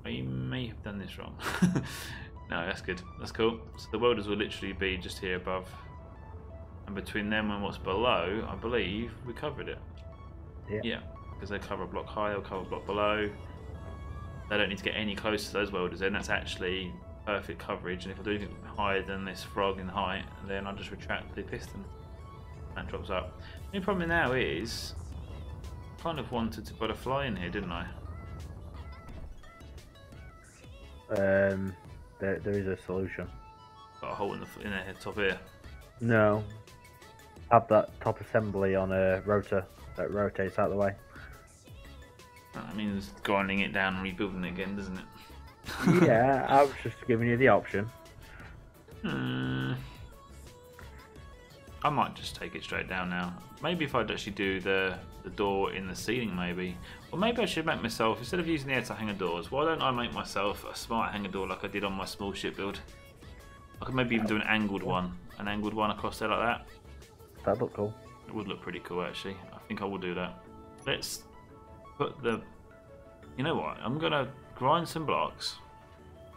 I may have done this wrong. No, that's good, that's cool. So the welders will literally be just here above. And between them and what's below, I believe we covered it. Yeah, because they cover a block high, they'll cover a block below. They don't need to get any closer to those welders then, that's actually perfect coverage. And if I do anything higher than this frog in height, then I'll just retract the piston. That drops up. The only problem now is, I kind of wanted to put a fly in here, didn't I? There is a solution. Got a hole in the top here. No. Have that top assembly on a rotor that rotates out of the way. That means grinding it down and rebuilding it again, doesn't it? Yeah, I was just giving you the option. I might just take it straight down now. Maybe if I'd actually do the door in the ceiling, maybe. Or maybe I should make myself, instead of using the air to hanger doors, why don't I make myself a smart hanger door like I did on my small ship build? I could maybe even do an angled one across there like that. That'd look cool. It would look pretty cool, actually. I think I will do that. Let's put the... You know what? I'm going to grind some blocks,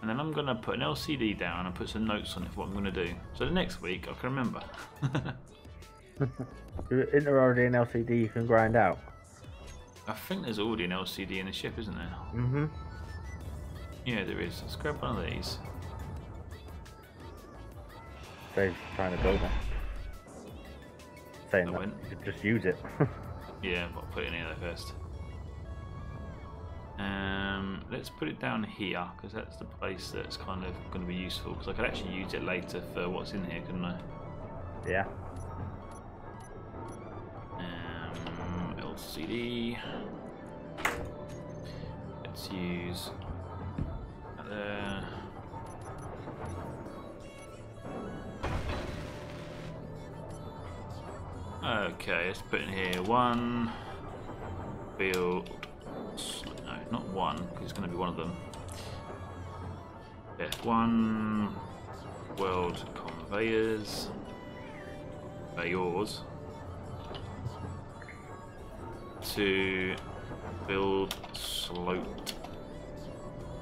and then I'm going to put an LCD down and put some notes on it for what I'm going to do. So the next week, I can remember. Isn't there already an LCD you can grind out? I think there's already an LCD in the ship, isn't there? Mm-hmm. Yeah, there is. Let's grab one of these. Dave's trying to build it. Saying that went. you could just use it. Yeah, but I'll put it in here though first. Let's put it down here, because that's the place that's kind of going to be useful, because I could actually use it later for what's in here, couldn't I? Yeah. LCD. Let's use that there. Okay, let's put in here one build. No, not one, because it's going to be one of them. Yeah, one world conveyors. To build sloped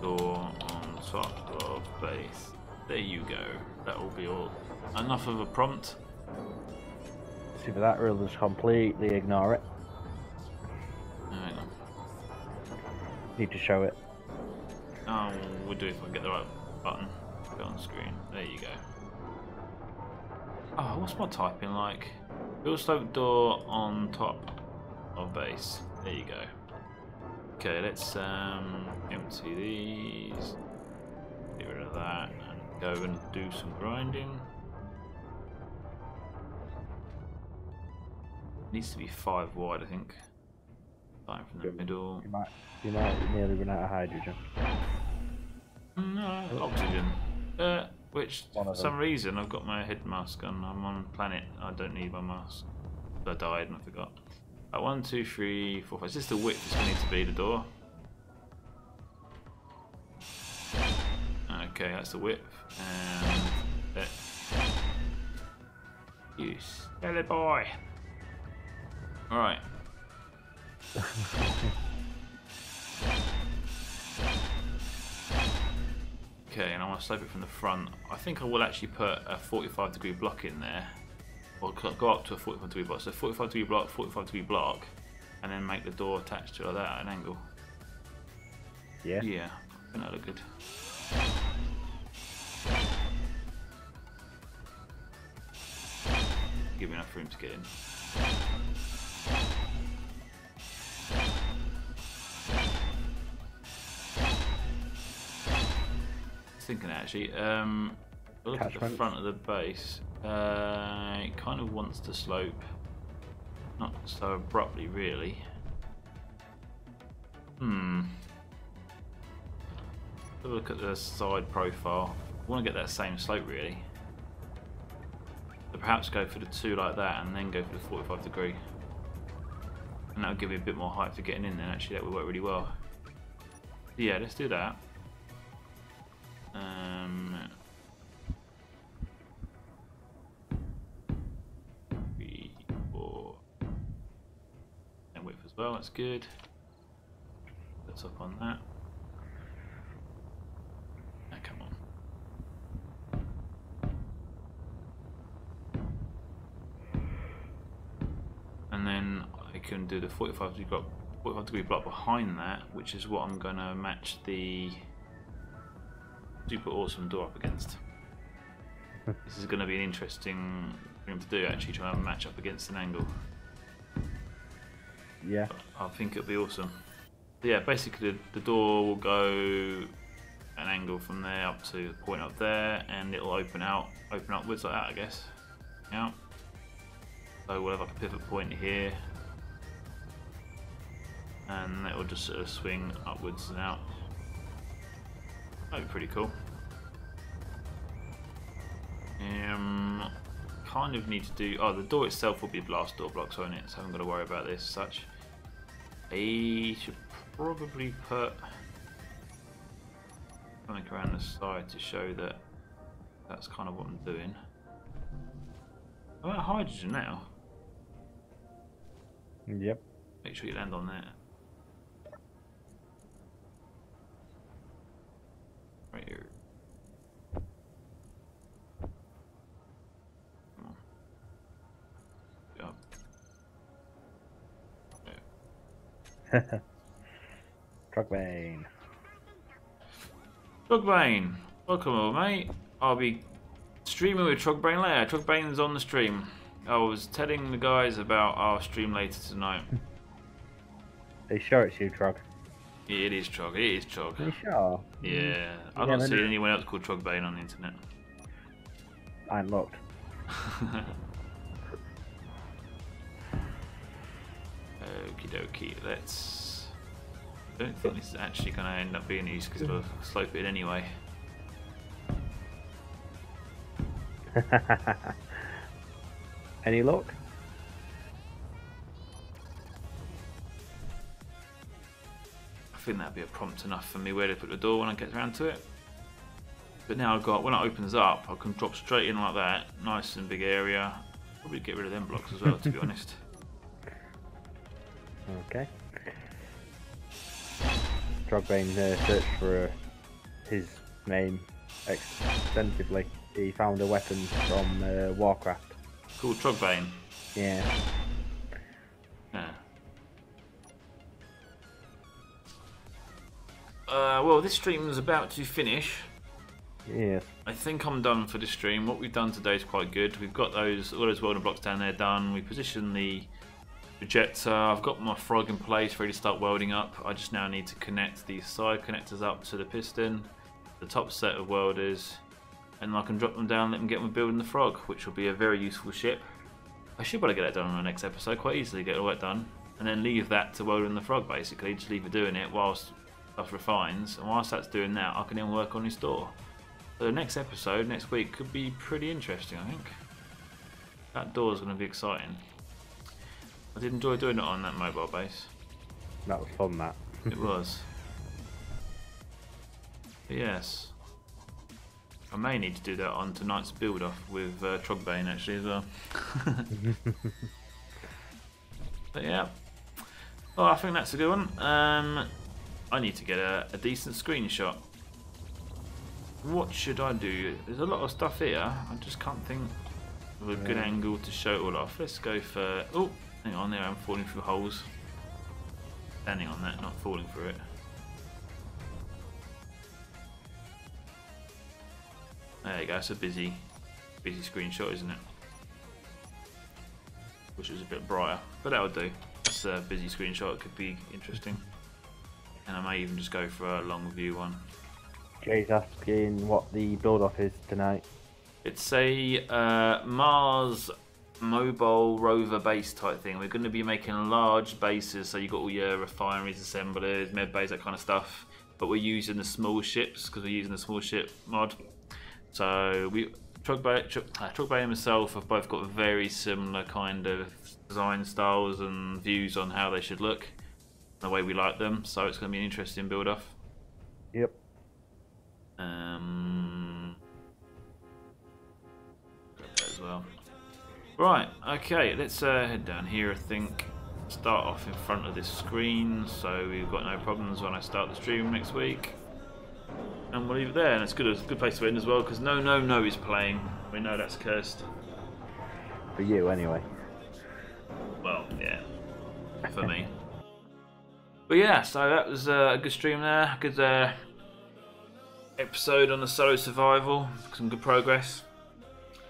door on top of base. There you go. That will be all. Enough of a prompt. See, for that, we'll just completely ignore it. Hang on. Need to show it. Oh, we'll do it if I get the right button. Go on screen. There you go. Oh, what's my typing like? Build slope door on top of base. There you go. Okay, let's empty these. Get rid of that and go and do some grinding. Needs to be 5 wide, I think. Starting from the middle. You might nearly run out of hydrogen. No, oxygen. Which, for some reason, I've got my head mask on. I'm on a planet. I don't need my mask. I died and I forgot. 1, 2, 3, 4, 5. Is this the width it's going to need to be, the door? Okay, that's the width. And that. Use. Hello, boy. Alright. Okay, and I want to slope it from the front. I think I will actually put a 45-degree block in there. Or go up to a 45-degree block. So 45-degree block, 45-degree block, and then make the door attached to it like that at an angle. Yeah. Yeah, I think that'll look good. Give me enough room to get in. Thinking actually, look at the front of the base. It kind of wants to slope, not so abruptly, really. Look at the side profile. I want to get that same slope, really. So perhaps go for the 2 like that, and then go for the 45-degree, and that'll give me a bit more height for getting in there. Actually, that would work really well. Yeah, let's do that. 3, 4, and width as well. That's good. Let's up on that. Now, come on. And then I can do the 45-degree block behind that, which is what I'm going to match the super awesome door up against. This is going to be an interesting thing to do, actually, try and match up against an angle. Yeah. I think it'll be awesome. So yeah, basically the door will go an angle from there up to the point up there, and it'll open upwards like that, I guess. Yeah. So we'll have like a pivot point here. and it will just sort of swing upwards and out. That'd be pretty cool. Kind of need to do. Oh, the door itself will be blast door blocks, won't it? So I haven't got to worry about this as such. I should probably put something around the side to show that that's kind of what I'm doing. I'm at hydrogen now. Yep. Make sure you land on there. Right here. Come on. Up. Yeah. Truckbane. Truckbane, welcome over, mate. I'll be streaming with Truckbane later. Truckbane's on the stream. I was telling the guys about our stream later tonight. Are you sure it's you, Trug? Yeah, it is Trog. It is Trog. Are you sure? Yeah, I've not seen anyone else called Truckbane on the internet. I ain't looked. Okie dokie, let's. I don't think this is actually going to end up being easy because it'll slope it anyway. Any luck? I think that'd be a prompt enough for me where to put the door when I get around to it. But now I've got, when it opens up, I can drop straight in like that. Nice and big area. Probably get rid of them blocks as well, to be honest. Okay. Trugbane searched for his name extensively. He found a weapon from Warcraft. Called Trugbane. Yeah. Yeah. Well, this stream is about to finish. Yes. I think I'm done for this stream. What we've done today is quite good. We've got all those welding blocks down there done. We positioned the projector. I've got my frog in place, ready to start welding up. I just now need to connect these side connectors up to the piston, the top set of welders, and I can drop them down, let them get on with building the frog, which will be a very useful ship. I should be able to get that done on the next episode quite easily, get all that done, and then leave that to welding the frog basically, just leave it doing it whilst stuff refines, and whilst that's doing that I can then work on his door. So the next episode, next week, could be pretty interesting, I think. That door is going to be exciting. I did enjoy doing it on that mobile base. That was fun, that. It was. But yes. I may need to do that on tonight's build-off with Trugbane actually as well. But yeah. Well, I think that's a good one. I need to get a decent screenshot. What should I do? There's a lot of stuff here. I just can't think of a good angle to show it all off. Let's go for... Oh, hang on there. I'm falling through holes. Standing on that, not falling through it. There you go. It's a busy screenshot, isn't it? Wish it was a bit brighter, but that'll do. It's a busy screenshot. It could be interesting. And I may even just go for a long view one. Jay's asking what the build-off is tonight. It's a Mars mobile rover base type thing. We're going to be making large bases, so you've got all your refineries, assemblers, med bays, that kind of stuff. But we're using the small ships because we're using the small ship mod. So Trugbane and myself have both got very similar kind of design styles and views on how they should look, the way we like them. So it's going to be an interesting build-off. Yep. As well. Right, okay, let's head down here. I think start off in front of this screen so we've got no problems when I start the stream next week, and we'll leave it there. And it's good, a good place to end as well because no is playing. We know that's cursed for you anyway. Well, yeah, for me. But yeah, so that was a good stream there, good episode on the solo survival, some good progress,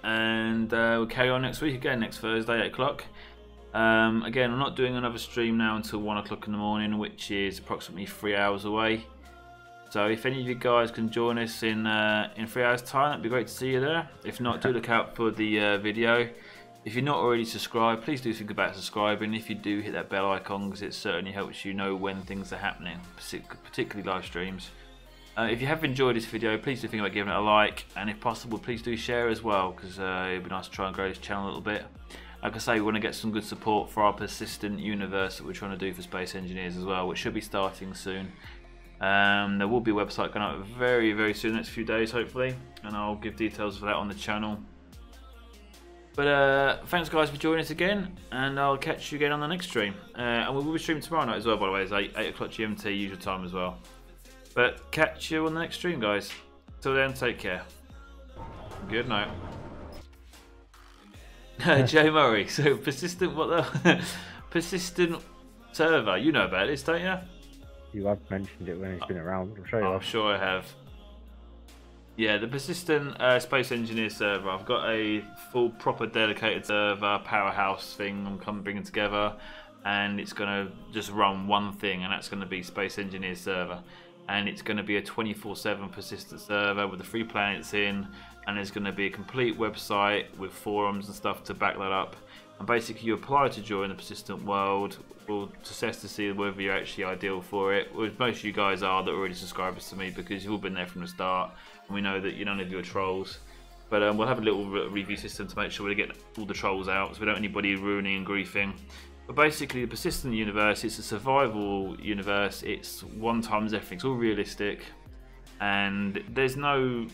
and we'll carry on next week again, next Thursday 8 o'clock. Again, I'm not doing another stream now until 1 o'clock in the morning, which is approximately 3 hours away. So if any of you guys can join us in 3 hours time, that'd be great to see you there. If not, do look out for the video. If you're not already subscribed, please do think about subscribing. If you do, hit that bell icon because it certainly helps you know when things are happening, particularly live streams. If you have enjoyed this video, please do think about giving it a like, and if possible, please do share as well, because it'd be nice to try and grow this channel a little bit. Like I say, we want to get some good support for our persistent universe that we're trying to do for space engineers as well, which should be starting soon. There will be a website going out very, very soon, next few days hopefully, and I'll give details for that on the channel. But thanks guys for joining us again, and I'll catch you again on the next stream. And we will be streaming tomorrow night as well, by the way. It's 8 o'clock GMT, usual time as well. But catch you on the next stream, guys. Till then, take care. Good night. Jay Murray, so persistent, what the? Persistent server, you know about this, don't you? You have mentioned it when it's been around, I'm sure you I'm sure I have. Yeah, the persistent space engineer server. I've got a full, proper, dedicated server powerhouse thing I'm bringing together, and it's going to just run one thing, and that's going to be space engineer server. And it's going to be a 24/7 persistent server with the 3 planets in, and there's going to be a complete website with forums and stuff to back that up. And basically, you apply to join the persistent world. We'll assess to see whether you're actually ideal for it. Which most of you guys are that are already subscribers to me, because you've all been there from the start, and we know that none of you are trolls. But we'll have a little review system to make sure we get all the trolls out, so we don't want anybody ruining and griefing. But basically, the persistent universe, it's a survival universe. It's 1 times everything. It's all realistic, and there's no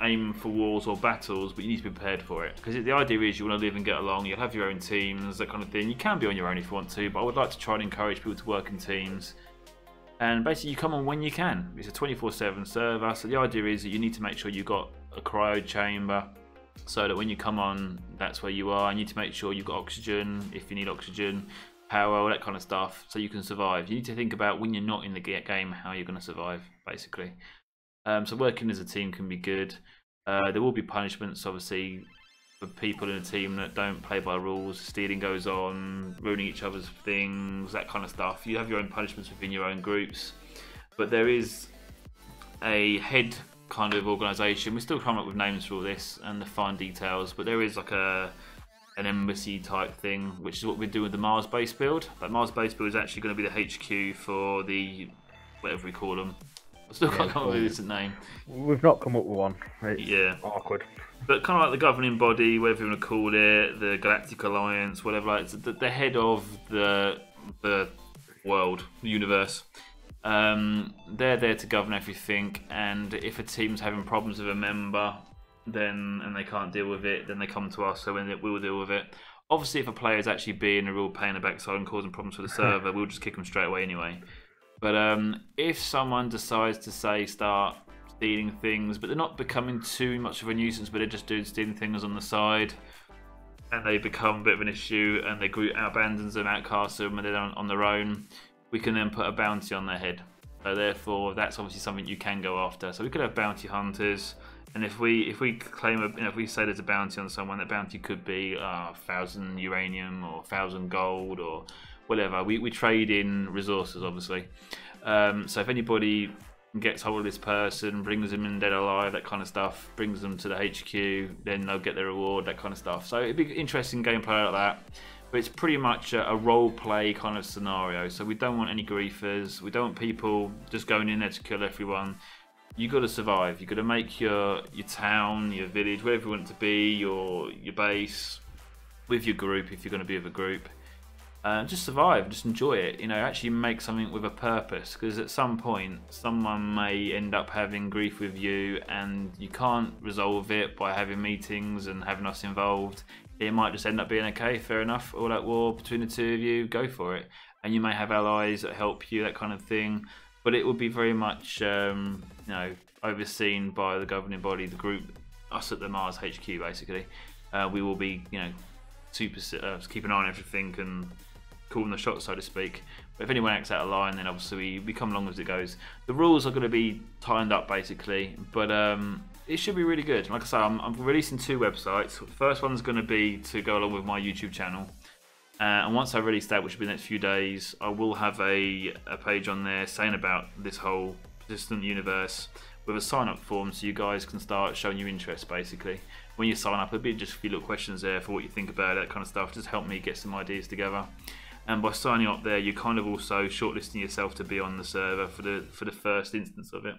aim for wars or battles, but you need to be prepared for it, because the idea is you want to live and get along. You'll have your own teams, that kind of thing. You can be on your own if you want to, but I would like to try and encourage people to work in teams. And basically, you come on when you can. It's a 24/7 server, so the idea is that you need to make sure you've got a cryo chamber, so that when you come on, that's where you are. You need to make sure you've got oxygen, if you need oxygen, power, all that kind of stuff, so you can survive. You need to think about when you're not in the game, how you're going to survive, basically. So working as a team can be good. There will be punishments, obviously, for people in a team that don't play by rules. Stealing goes on, ruining each other's things, that kind of stuff. You have your own punishments within your own groups. But there is a head kind of organisation. We're still coming up with names for all this and the fine details, but there is like an embassy type thing, which is what we're doing with the Mars base build. That Mars base build is actually going to be the HQ for the, whatever we call them. I still can't come up with a decent name. We've not come up with one. It's awkward. But kind of like the governing body, whatever you want to call it, the Galactic Alliance, whatever. Like, it's the head of the world, the universe. They're there to govern everything, and if a team's having problems with a member, and they can't deal with it, then they come to us, so we'll deal with it. Obviously, if a player's actually being a real pain in the backside and causing problems for the server, we'll just kick them straight away anyway. But if someone decides to start stealing things, but they're not becoming too much of a nuisance, but they're just doing stealing things on the side, and they become a bit of an issue, and the group abandons them, outcasts them, and they're on their own, we can then put a bounty on their head. So therefore, that's obviously something you can go after. So we could have bounty hunters, and if we claim if we say there's a bounty on someone, that bounty could be 1,000 uranium or 1,000 gold or whatever. We trade in resources, obviously. So if anybody gets hold of this person, brings them in dead or alive, that kind of stuff, brings them to the HQ, then they'll get their reward, that kind of stuff. So it'd be interesting gameplay like that. But it's pretty much a role play kind of scenario. So we don't want any griefers. We don't want people just going in there to kill everyone. You got to survive. You got to make your town, your village, wherever you want it to be, your base, with your group if you're going to be with a group. Just survive, just enjoy it. Actually make something with a purpose. Because at some point, someone may end up having grief with you, and you can't resolve it by having meetings and having us involved. It might just end up being okay, fair enough, all that war between the two of you, go for it. And you may have allies that help you, that kind of thing. But it will be very much, overseen by the governing body, the group, us at the Mars HQ, basically. We will be, super keep an eye on everything and calling the shots, so to speak. But if anyone acts out of line, then obviously we come along as it goes. The rules are going to be tightened up, basically, but it should be really good. Like I say, I'm releasing 2 websites. The first one's going to be to go along with my YouTube channel. And once I release that, which will be the next few days, I will have a page on there saying about this whole Persistent Universe with a sign up form so you guys can start showing your interest. Basically, when you sign up, it'll be just a few little questions there for what you think about it, that kind of stuff. Just help me get some ideas together. And by signing up there, you're kind of also shortlisting yourself to be on the server for the first instance of it.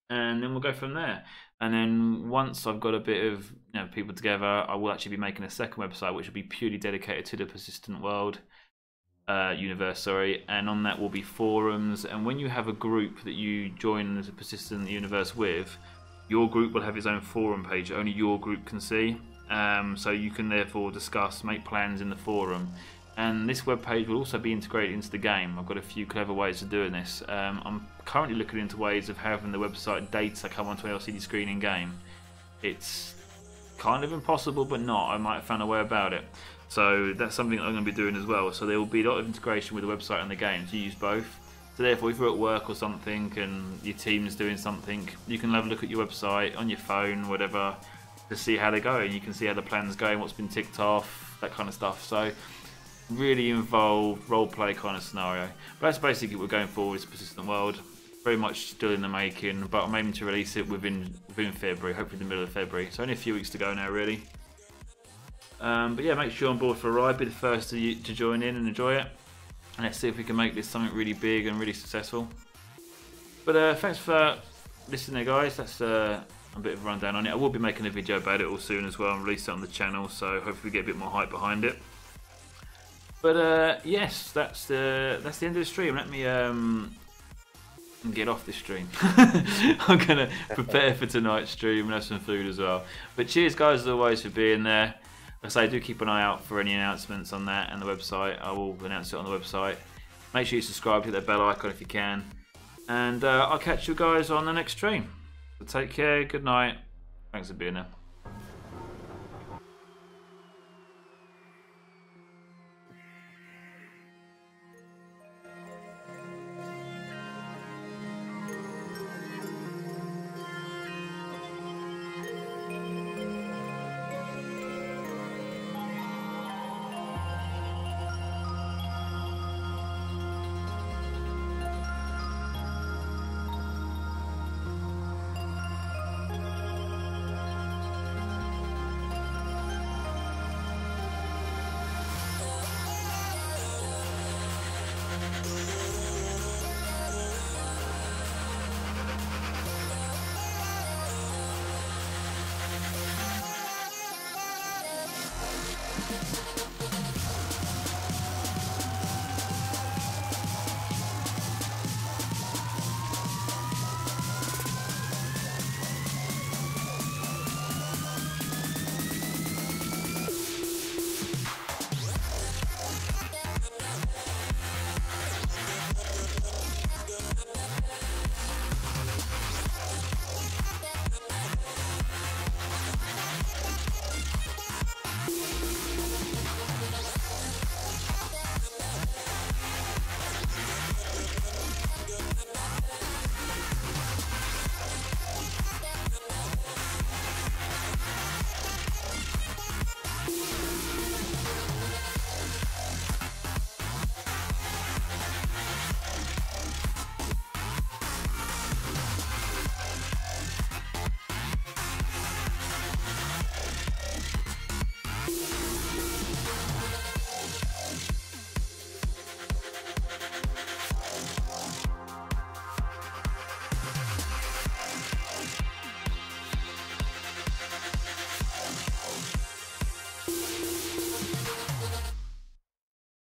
And then we'll go from there. And then once I've got a bit of people together, I will actually be making a second website which will be purely dedicated to the Persistent World universe, sorry. And on that will be forums. And when you have a group that you join the Persistent Universe with, your group will have its own forum page only your group can see. So you can therefore discuss, make plans in the forum. And this web page will also be integrated into the game. I've got a few clever ways of doing this. I'm currently looking into ways of having the website data come onto an LCD screen in game. It's kind of impossible, but not. I might have found a way about it. So that's something that I'm going to be doing as well. So there will be a lot of integration with the website and the game to use both. So therefore, if you're at work or something and your team's doing something, you can have a look at your website on your phone, whatever, to see how they're going. You can see how the plan's going, what's been ticked off, that kind of stuff. So really involved role-play kind of scenario. But that's basically what we're going for with Persistent World. Very much still in the making, but I'm aiming to release it within February, hopefully the middle of February. So only a few weeks to go now, really. But yeah, make sure you're on board for a ride. Be the first to join in and enjoy it. And let's see if we can make this something really big and really successful. But thanks for listening, guys. That's a bit of a rundown on it. I will be making a video about it all soon as well and release it on the channel. So hopefully we get a bit more hype behind it. But yes, that's the end of the stream. Let me get off this stream. I'm gonna prepare for tonight's stream and have some food as well. But cheers, guys, as always, for being there. Like I say, do keep an eye out for any announcements on that and the website. I will announce it on the website. Make sure you subscribe, hit that bell icon if you can, and I'll catch you guys on the next stream. So take care. Good night. Thanks for being there.